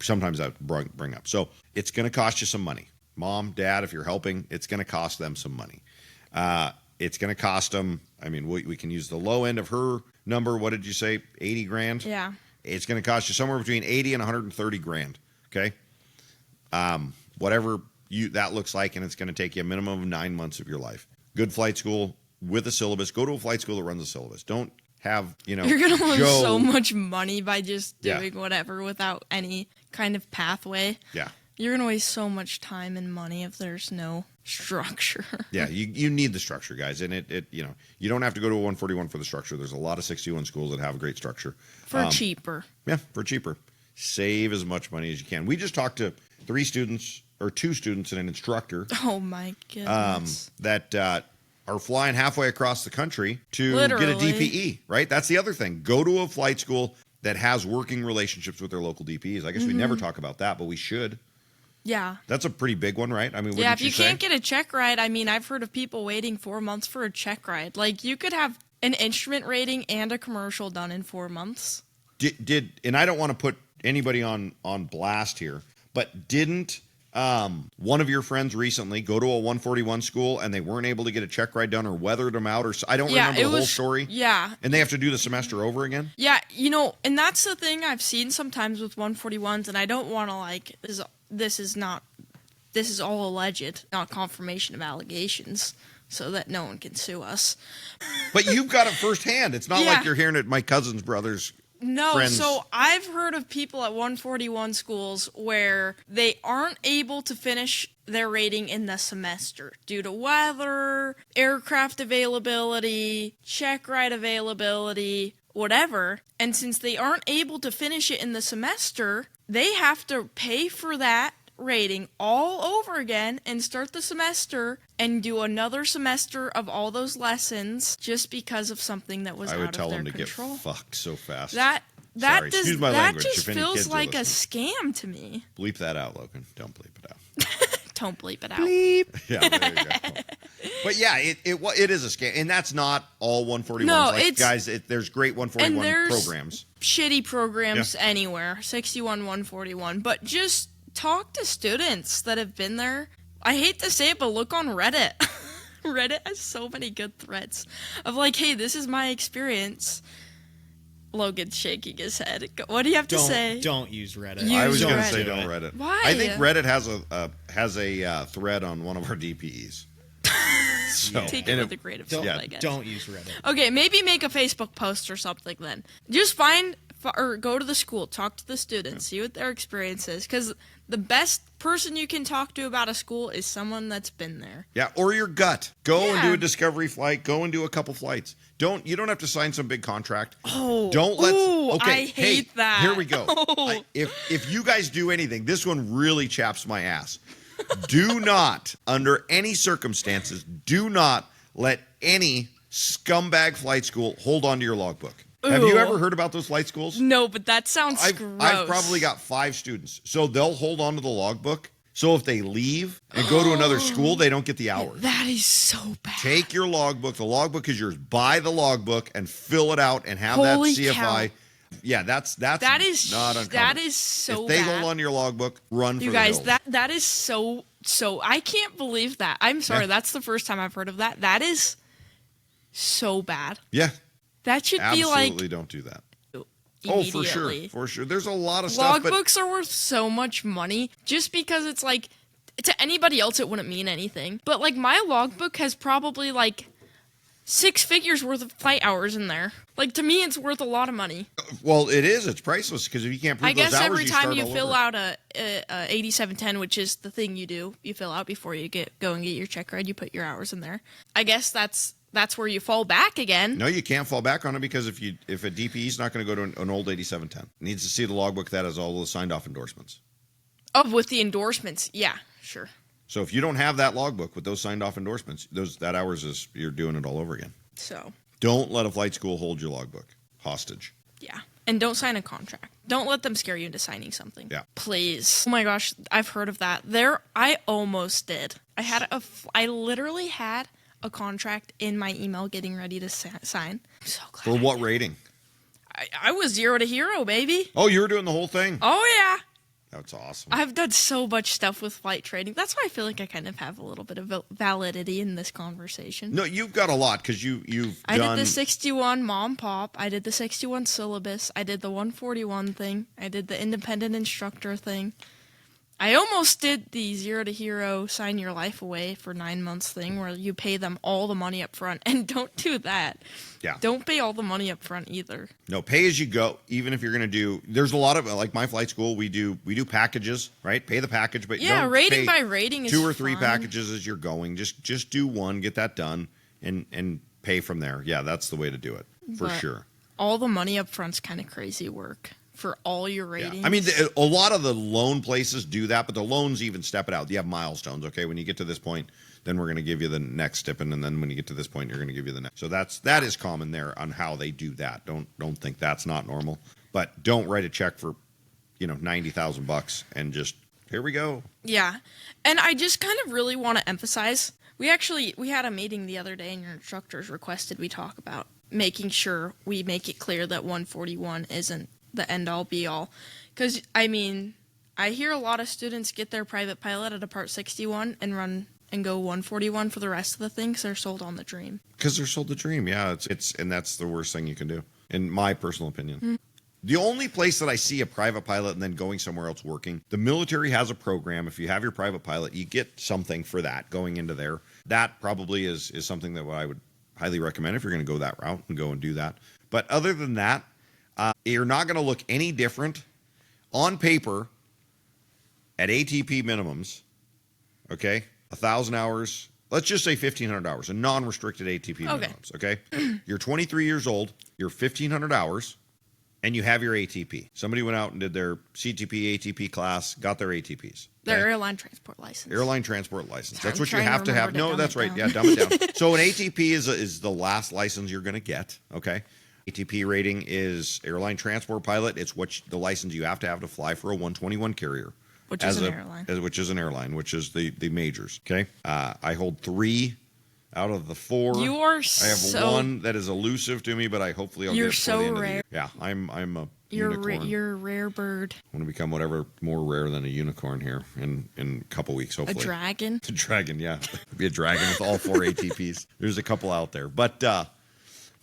sometimes have to bring up. So it's going to cost you some money. Mom, Dad, if you're helping, it's going to cost them some money. It's going to cost them, I mean, we can use the low end of her number. What did you say? 80 grand? Yeah. It's going to cost you somewhere between 80 and 130 grand. Okay. Whatever that looks like, and it's going to take you a minimum of 9 months of your life. Good flight school with a syllabus. Go to a flight school that runs a syllabus. Don't have, you're going to lose so much money by just doing whatever without any kind of pathway. Yeah. You're going to waste so much time and money if there's no structure. Yeah, you need the structure, guys. And it you don't have to go to a 141 for the structure. There's a lot of 61 schools that have a great structure. For cheaper. Yeah, for cheaper. Save as much money as you can. We just talked to 2 students and an instructor. Oh, my goodness. That are flying halfway across the country to Literally. get a DPE, right? That's the other thing. Go to a flight school that has working relationships with their local DPEs. I guess we never talk about that, but we should. Yeah. That's a pretty big one, right? I mean, if you can't get a check ride, I mean, I've heard of people waiting 4 months for a check ride. Like, you could have an instrument rating and a commercial done in 4 months. And I don't want to put anybody on blast here, but didn't one of your friends recently go to a 141 school and they weren't able to get a check ride done or weathered them out, or I don't remember the whole story. Yeah. And they have to do the semester over again? Yeah, and that's the thing I've seen sometimes with 141s, and I don't want to this is all alleged, not confirmation of allegations, so that no one can sue us. But you've got it firsthand. It's not like you're hearing it my cousin's brother's friends. So I've heard of people at 141 schools where they aren't able to finish their rating in the semester due to weather, aircraft availability, check ride availability, whatever. And since they aren't able to finish it in the semester, they have to pay for that rating all over again and start the semester and do another semester of all those lessons just because of something that was out of their control. I would tell them to get fucked so fast. That Excuse my language, just feels like a scam to me. Bleep that out, Logan. Don't bleep it out. Don't bleep it out. Bleep. Yeah, there you go. But yeah, it is a scam, and that's not all 141s. No, guys, there's great 141 programs. Shitty programs anywhere, 61, 141, but just talk to students that have been there. I hate to say it, but look on Reddit. Reddit has so many good threads of like, hey, this is my experience. Logan's shaking his head. What do you have to say? Don't use Reddit. I was Use going to Reddit. say don't Reddit. Why? I think Reddit has a thread on one of our DPEs. So, Take it with a grain of salt, I guess. Don't use Reddit. Okay, maybe make a Facebook post or something then. Just find or go to the school, talk to the students, see what their experience is. Because the best person you can talk to about a school is someone that's been there. Yeah, or your gut. Go and Yeah. do a discovery flight. Go and do a couple flights. You don't have to sign some big contract. Oh, don't let. ooh, Okay, I hate that. Here we go. Oh. If you guys do anything, this one really chaps my ass. Do not, under any circumstances, do not let any scumbag flight school hold on to your logbook. Have you Ooh. ever heard about those flight schools? No, but that sounds I've gross. probably got 5 students. So they'll hold on to the logbook. So if they leave and go to another school, they don't get the hours. That is so bad. Take your logbook. The logbook is yours. Buy the logbook and fill it out and have Holy that CFI. cow. Yeah, that's That is not uncommon. that is so If they bad. hold on to your logbook, run You for guys, the hills. that is so I can't believe that. I'm sorry, Yeah. that's the first time I've heard of that. That is so bad. Yeah, That should be absolutely like don't do that. immediately. Oh, for sure. There's a lot of stuff. But Logbooks are worth so much money just because it's like to anybody else it wouldn't mean anything. But like my logbook has probably like 6 figures worth of flight hours in there. Like to me it's worth a lot of money. well, it is. It's priceless because if you can't prove I guess those hours, every time start you all fill over. out a 8710, which is the thing you fill out before you go and get your check ride, you put your hours in there. I guess that's where you fall back again. No, you can't fall back on it because if a DPE is not going to go to an old 8710, it needs to see the logbook that has all the signed off endorsements. Oh, with the endorsements. Yeah, sure. So if you don't have that logbook with those signed off endorsements, that hours is you're doing it all over again. So, Don't let a flight school hold your logbook hostage. yeah. And don't sign a contract. Don't let them scare you into signing something. Yeah. Please. Oh my gosh, I've heard of that. I almost did. I literally had a contract in my email getting ready to sign. I'm so glad. For what rating? I was 0 to hero, baby. Oh, you were doing the whole thing? Oh yeah. That's awesome. I've done so much stuff with flight training. That's why I feel like I kind of have a little bit of validity in this conversation. No, you've got a lot because you've I done. did the 61 mom pop. I did the 61 syllabus. I did the 141 thing. I did the independent instructor thing. I almost did the 0 to hero sign your life away for 9 months thing where you pay them all the money up front. And don't do that. Yeah. Don't pay all the money up front either. No, pay as you go. Even if you're going to do, there's a lot of like my flight school. We do packages, right? Pay the package, but Yeah, don't rating pay by rating is 2 or 3 fine. packages as you're going. Just do one, get that done, and pay from there. Yeah, that's the way to do it for But sure. All the money up front's kind of crazy work for all your ratings. Yeah. I mean, a lot of the loan places do that, but the loans even step it out. You have milestones. Okay, when you get to this point, then we're going to give you the next stipend, and then when you get to this point, you're going to give you the next. So that is common there on how they do that. Don't think that's not normal, but don't write a check for, $90,000 and just here we go. Yeah. And I just kind of really want to emphasize, we had a meeting the other day and your instructors requested we talk about making sure we make it clear that 141 isn't the end-all be-all. Because, I mean, I hear a lot of students get their private pilot at a Part 61 and run and go 141 for the rest of the things. They're sold on the dream. Because they're sold the dream. Yeah, it's and that's the worst thing you can do, in my personal opinion. The only place that I see a private pilot and then going somewhere else working, the military has a program. If you have your private pilot, you get something for that going into there. That probably is something that I would highly recommend if you're going to go that route and go and do that. But other than that, you're not going to look any different on paper at ATP minimums, okay? 1,000 hours, let's just say 1,500 hours, a non-restricted ATP minimums, okay? You're 23 years old, you're 1,500 hours, and you have your ATP. Somebody went out and did their CTP, ATP class, got their ATPs. Their airline transport license. Airline transport license. Sorry, That's I'm what you trying to have to have. remember to No, dumb that's it right. down. Yeah, dumb it down. So an ATP is the last license you're going to get, okay? ATP rating is airline transport pilot. It's the license you have to fly for a 121 carrier. Which is an airline. Which is an airline, which is the majors, okay? I hold 3 out of the 4. You are I have so... one that is elusive to me, but hopefully I'll You're get it before the so end of the rare. year. Yeah, I'm unicorn. You're a rare bird. I want to become whatever more rare than a unicorn here in a couple weeks, A hopefully. dragon. A dragon, yeah. Be a dragon with all 4 ATPs. There's a couple out there. But,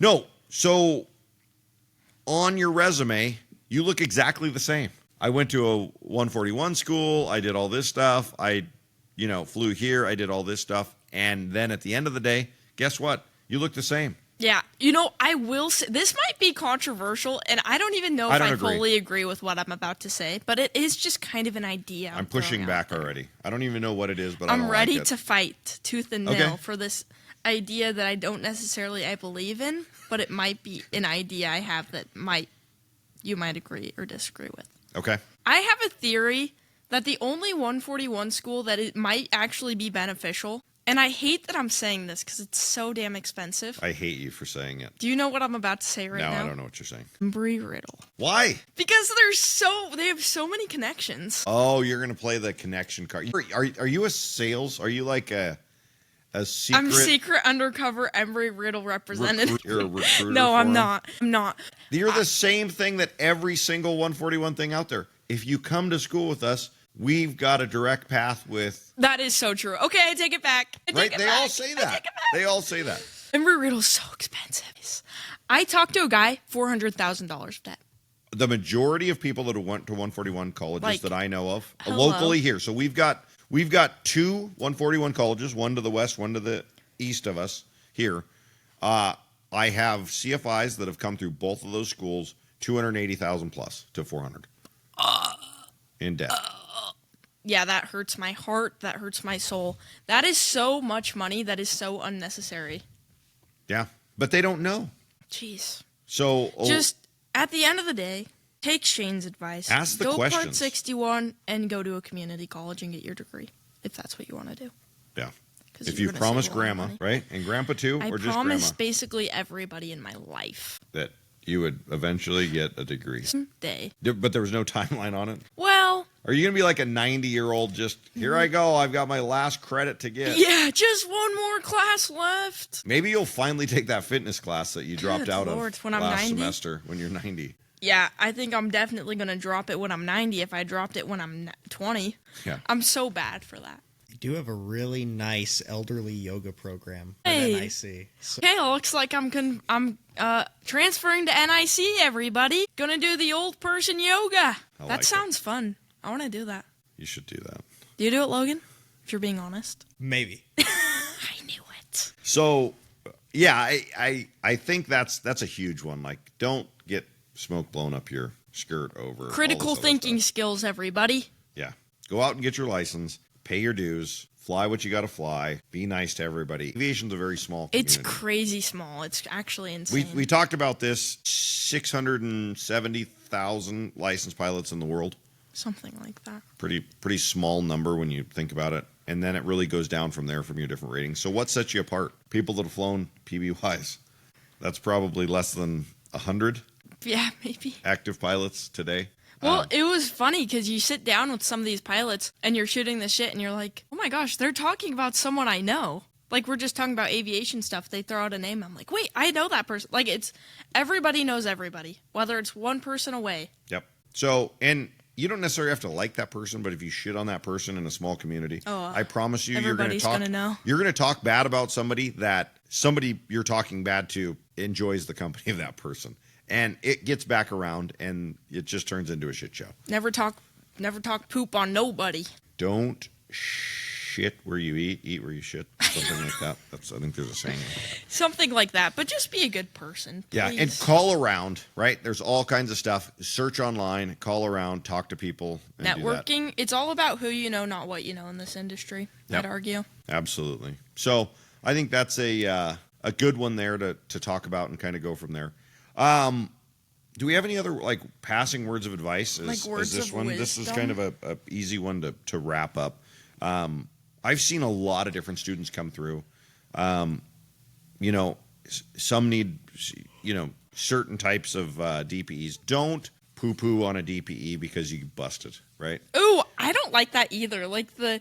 no. So, on your resume, you look exactly the same. I went to a 141 school. I did all this stuff. I, flew here. I did all this stuff. And then at the end of the day, guess what? You look the same. Yeah. I will say, this might be controversial, and I don't even know if I fully agree with what I'm about to say, but it is just kind of an idea. I'm pushing back already. I don't even know what it is, but I'm ready to fight tooth and nail for this idea that I don't necessarily believe in, but it might be an idea I have that you might agree or disagree with. Okay. I have a theory that the only 141 school that it might actually be beneficial, and I hate that I'm saying this because it's so damn expensive. I hate you for saying it. Do you know what I'm about to say now? No, I don't know what you're saying. Cambrie Riddle. Why? Because they have so many connections. Oh, you're going to play the connection card. Are you a sales? Are you like a secret? I'm secret undercover Cambrie Riddle representative. You're a recruiter. No, I'm them? not. You're the same thing that every single 141 thing out there. If you come to school with us, we've got a direct path with... That is so true. Okay, I take it back. They all say that. They all say that. Cambrie Riddle's so expensive. I talked to a guy, $400,000 of debt. The majority of people that went to 141 colleges that I know of, hello? locally here. So we've got 2 141 colleges, one to the west, one to the east of us here. I have CFIs that have come through both of those schools, 280,000 plus to 400 in debt. Yeah, that hurts my heart. That hurts my soul. That is so much money. That is so unnecessary. Yeah, but they don't know. Jeez. So just at the end of the day, take Shane's advice. Ask the questions. questions. Go Part 61 and go to a community college and get your degree, if that's what you want to do. Yeah. If you promise grandma, right, and grandpa too, or just grandma. I promised basically everybody in my life that you would eventually get a degree. Someday. But there was no timeline on it? Well... Are you going to be like a 90-year-old just, here I go, I've got my last credit to get? Yeah, just one more class left. Maybe you'll finally take that fitness class that you dropped out of when I'm last 90? semester when you're 90. Yeah, I think I'm definitely going to drop it when I'm 90 if I dropped it when I'm 20. Yeah. I'm so bad for that. You do have a really nice elderly yoga program at Hey. NIC. So. Okay, looks like I'm transferring to NIC, everybody. Gonna do the old person yoga. That sounds fun. I want to do that. You should do that. Do you do it, Logan? If you're being honest. Maybe. I knew it. So, yeah, I think that's a huge one. Like, don't get smoke blown up your skirt over Critical thinking skills, everybody. Yeah. Go out and get your license. Pay your dues. Fly what you got to fly. Be nice to everybody. Aviation's a very small community. It's crazy small. It's actually insane. We talked about this. 670,000 licensed pilots in the world. Something like that. Pretty small number when you think about it. And then it really goes down from there from your different ratings. So what sets you apart? People that have flown PBYs. That's probably less than 100. Yeah, maybe. Active pilots today. Well, it was funny because you sit down with some of these pilots and you're shooting the shit and you're like, oh my gosh, they're talking about someone I know. Like, we're just talking about aviation stuff. They throw out a name. I'm like, wait, I know that person. Like, it's everybody knows everybody, whether it's one person away. Yep. So, and you don't necessarily have to like that person, but if you shit on that person in a small community, I promise you, you're going to talk. You're going to talk bad about somebody that somebody you're talking bad to enjoys the company of that person, and it gets back around, and it just turns into a shit show. Never talk poop on nobody. Don't shit where you eat where you shit, something like that. I think there's a saying. Something like that, but just be a good person, please. Yeah, and call around, right? There's all kinds of stuff. Search online, call around, talk to people. And networking, it's all about who you know, not what you know in this industry, I'd argue. Absolutely. So I think that's a good one there to talk about and kind of go from there. Do we have any other like passing words of advice? Like words this of one? wisdom? This is kind of a easy one to wrap up. I've seen a lot of different students come through. Some need, certain types of DPEs. Don't poo-poo on a DPE because you busted, right? Ooh, I don't like that either. Like the...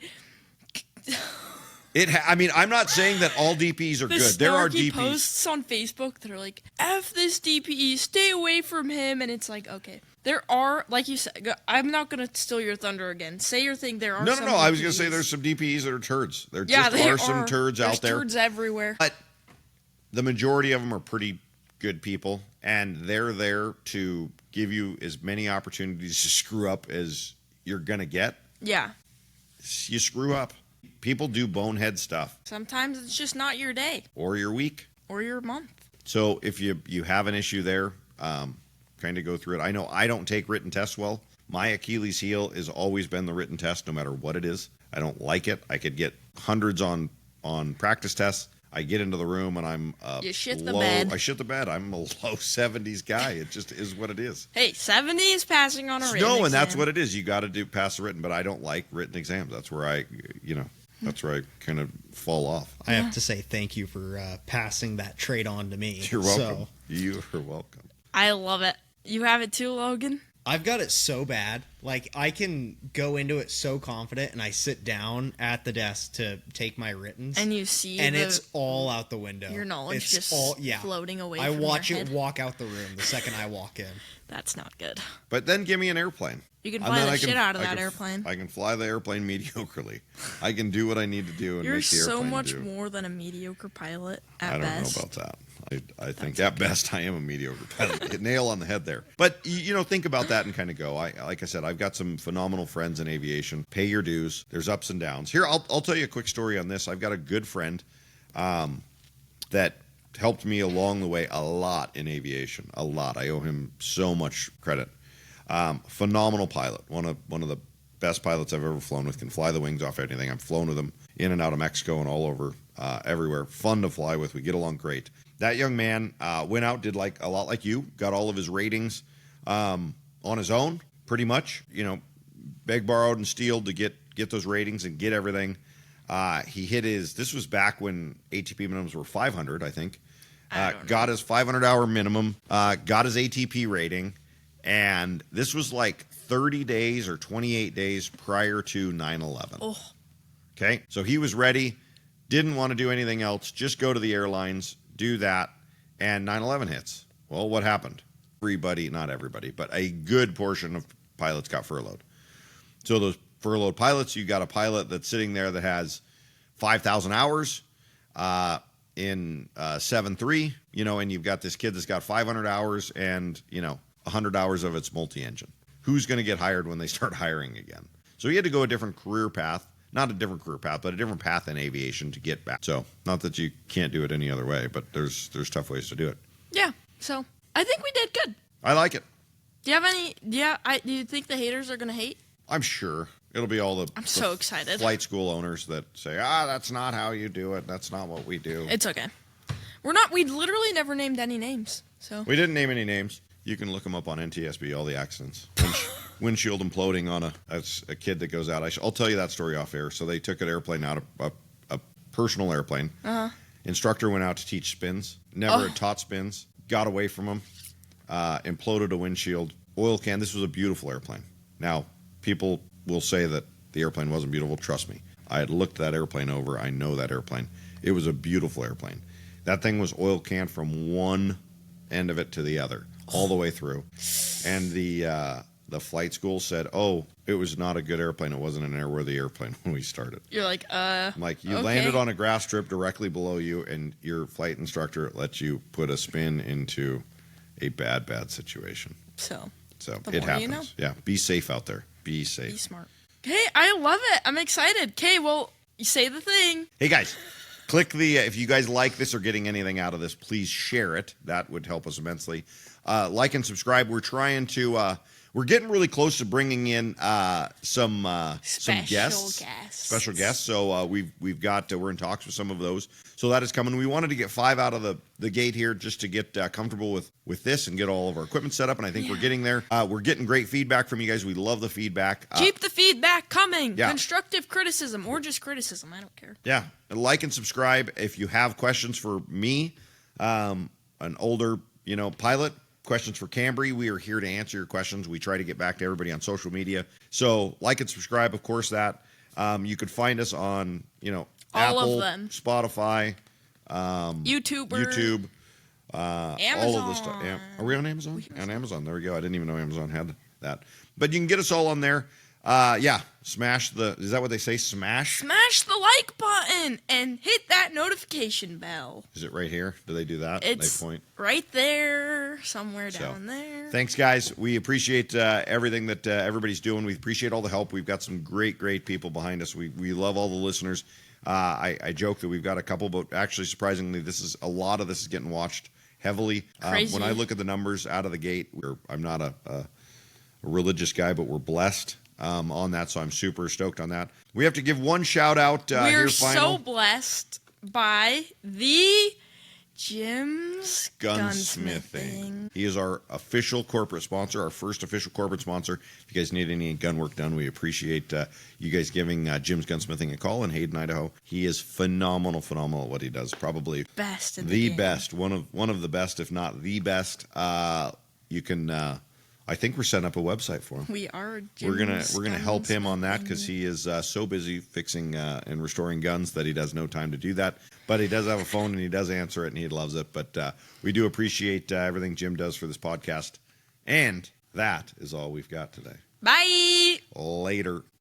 I'm not saying that all DPEs are good. There are DPEs. Posts on Facebook that are like, F this DPE, stay away from him. And it's like, okay. There are, like you said, I'm not going to steal your thunder again. Say your thing. There are No. some I was going DPs. to say there's some DPs that are turds. There Yeah, just are some turds out there. There's turds everywhere. But the majority of them are pretty good people, and they're there to give you as many opportunities to screw up as you're going to get. Yeah. You screw up. People do bonehead stuff. Sometimes it's just not your day. Or your week. Or your month. So if you have an issue there, kind of go through it. I know I don't take written tests well. My Achilles heel has always been the written test, no matter what it is. I don't like it. I could get hundreds on practice tests. I get into the room and I'm you shit the low. bed. I shit the bed. I'm a low 70s guy. It just is what it is. Hey, 70 is passing on a written No, exam. and that's what it is. You got to pass the written, but I don't like written exams. That's where I kind of fall off. I have to say thank you for passing that trait on to me. You're welcome. You are welcome. I love it. You have it too, Logan? I've got it so bad. Like, I can go into it so confident, and I sit down at the desk to take my writtens. And you see and it's all out the window. Your knowledge it's just floating away I from watch your it head. walk out the room the second I walk in. That's not good. But then give me an airplane. You can fly the shit out of that airplane. I can fly the airplane mediocrely. I can do what I need to do and You're make the airplane so much do. more than a mediocre pilot at I don't best. know about that. I think at best I am a mediocre pilot. Nail on the head there. But think about that and kind of go. Like I said, I've got some phenomenal friends in aviation. Pay your dues. There's ups and downs. Here, I'll tell you a quick story on this. I've got a good friend that helped me along the way a lot in aviation. A lot. I owe him so much credit. Phenomenal pilot. One of the best pilots I've ever flown with. Can fly the wings off anything. I've flown with him in and out of Mexico and all over everywhere. Fun to fly with. We get along great. That young man went out, did like a lot like you, got all of his ratings on his own, pretty much. Begged, borrowed, and stealed to get those ratings and get everything. He hit his. This was back when ATP minimums were 500, I think. Got his 500-hour minimum. Got his ATP rating, and this was like 30 days or 28 days prior to 9/11. Oh. Okay, so he was ready. Didn't want to do anything else. Just go to the airlines. Do that, and 9/11 hits. Well, what happened? Everybody, not everybody, but a good portion of pilots got furloughed. So those furloughed pilots, you got a pilot that's sitting there that has 5,000 hours in 7.3, and you've got this kid that's got 500 hours and, 100 hours of it's multi-engine. Who's going to get hired when they start hiring again? So he had to go a different career path. Not a different career path, but a different path in aviation to get back. So, not that you can't do it any other way, but there's tough ways to do it. Yeah, so I think we did good. I like it. Do you have any? Do you think the haters are gonna hate? I'm sure it'll be all the. I'm so excited. Flight school owners that say, that's not how you do it. That's not what we do. It's okay. We're not. We literally never named any names. So we didn't name any names. You can look them up on NTSB. All the accidents. Windshield imploding on a kid that goes out. I'll tell you that story off air. So they took an airplane out, a personal airplane. Uh-huh. Instructor went out to teach spins. Never had taught spins. Got away from him. Imploded a windshield. Oil can. This was a beautiful airplane. Now, people will say that the airplane wasn't beautiful. Trust me. I had looked that airplane over. I know that airplane. It was a beautiful airplane. That thing was oil can from one end of it to the other, all the way through. And the flight school said, it was not a good airplane. It wasn't an airworthy airplane when we started. You're like, I'm like, you landed on a grass strip directly below you, and your flight instructor let you put a spin into a bad situation. So it happens. Yeah, be safe out there. Be safe. Be smart. Okay, I love it. I'm excited. Okay, well, you say the thing. Hey, guys. Click if you guys like this or getting anything out of this, please share it. That would help us immensely. Like and subscribe. We're trying to, we're getting really close to bringing in some guests. Special guests. So we've got, we're in talks with some of those. So that is coming. We wanted to get 5 out of the gate here just to get comfortable with this and get all of our equipment set up. And I think we're getting there. We're getting great feedback from you guys. We love the feedback. Keep the feedback coming. Yeah. Constructive criticism or just criticism. I don't care. Yeah. Like and subscribe. If you have questions for me, an older, pilot, questions for Cambrie, we are here to answer your questions. We try to get back to everybody on social media. So like and subscribe, of course, that. You could find us on, all Apple, of them. Spotify, YouTube, all of this stuff. Yeah. Are we on Amazon? On Amazon. There we go. I didn't even know Amazon had that. But you can get us all on there. Smash is that what they say? Smash the like button and hit that notification bell. Is it right here? Do they do that? It's they point right there, somewhere down there. Thanks, guys. We appreciate everything that everybody's doing. We appreciate all the help. We've got some great people behind us. We love all the listeners. I joke that we've got a couple, but actually, surprisingly, a lot of this is getting watched heavily. When I look at the numbers out of the gate, I'm not a religious guy, but we're blessed on that, so I'm super stoked on that. We have to give one shout out. We're so blessed by the Jim's Gunsmithing. He is our official corporate sponsor, our first official corporate sponsor. If you guys need any gun work done, we appreciate you guys giving Jim's Gunsmithing a call in Hayden, Idaho. He is phenomenal at what he does. Probably best in the best, one of the best, if not the best. You can. I think we're setting up a website for him. We are. We're gonna help him on that because he is so busy fixing and restoring guns that he does no time to do that. But he does have a phone and he does answer it and he loves it. But we do appreciate everything Jim does for this podcast. And that is all we've got today. Bye. Later.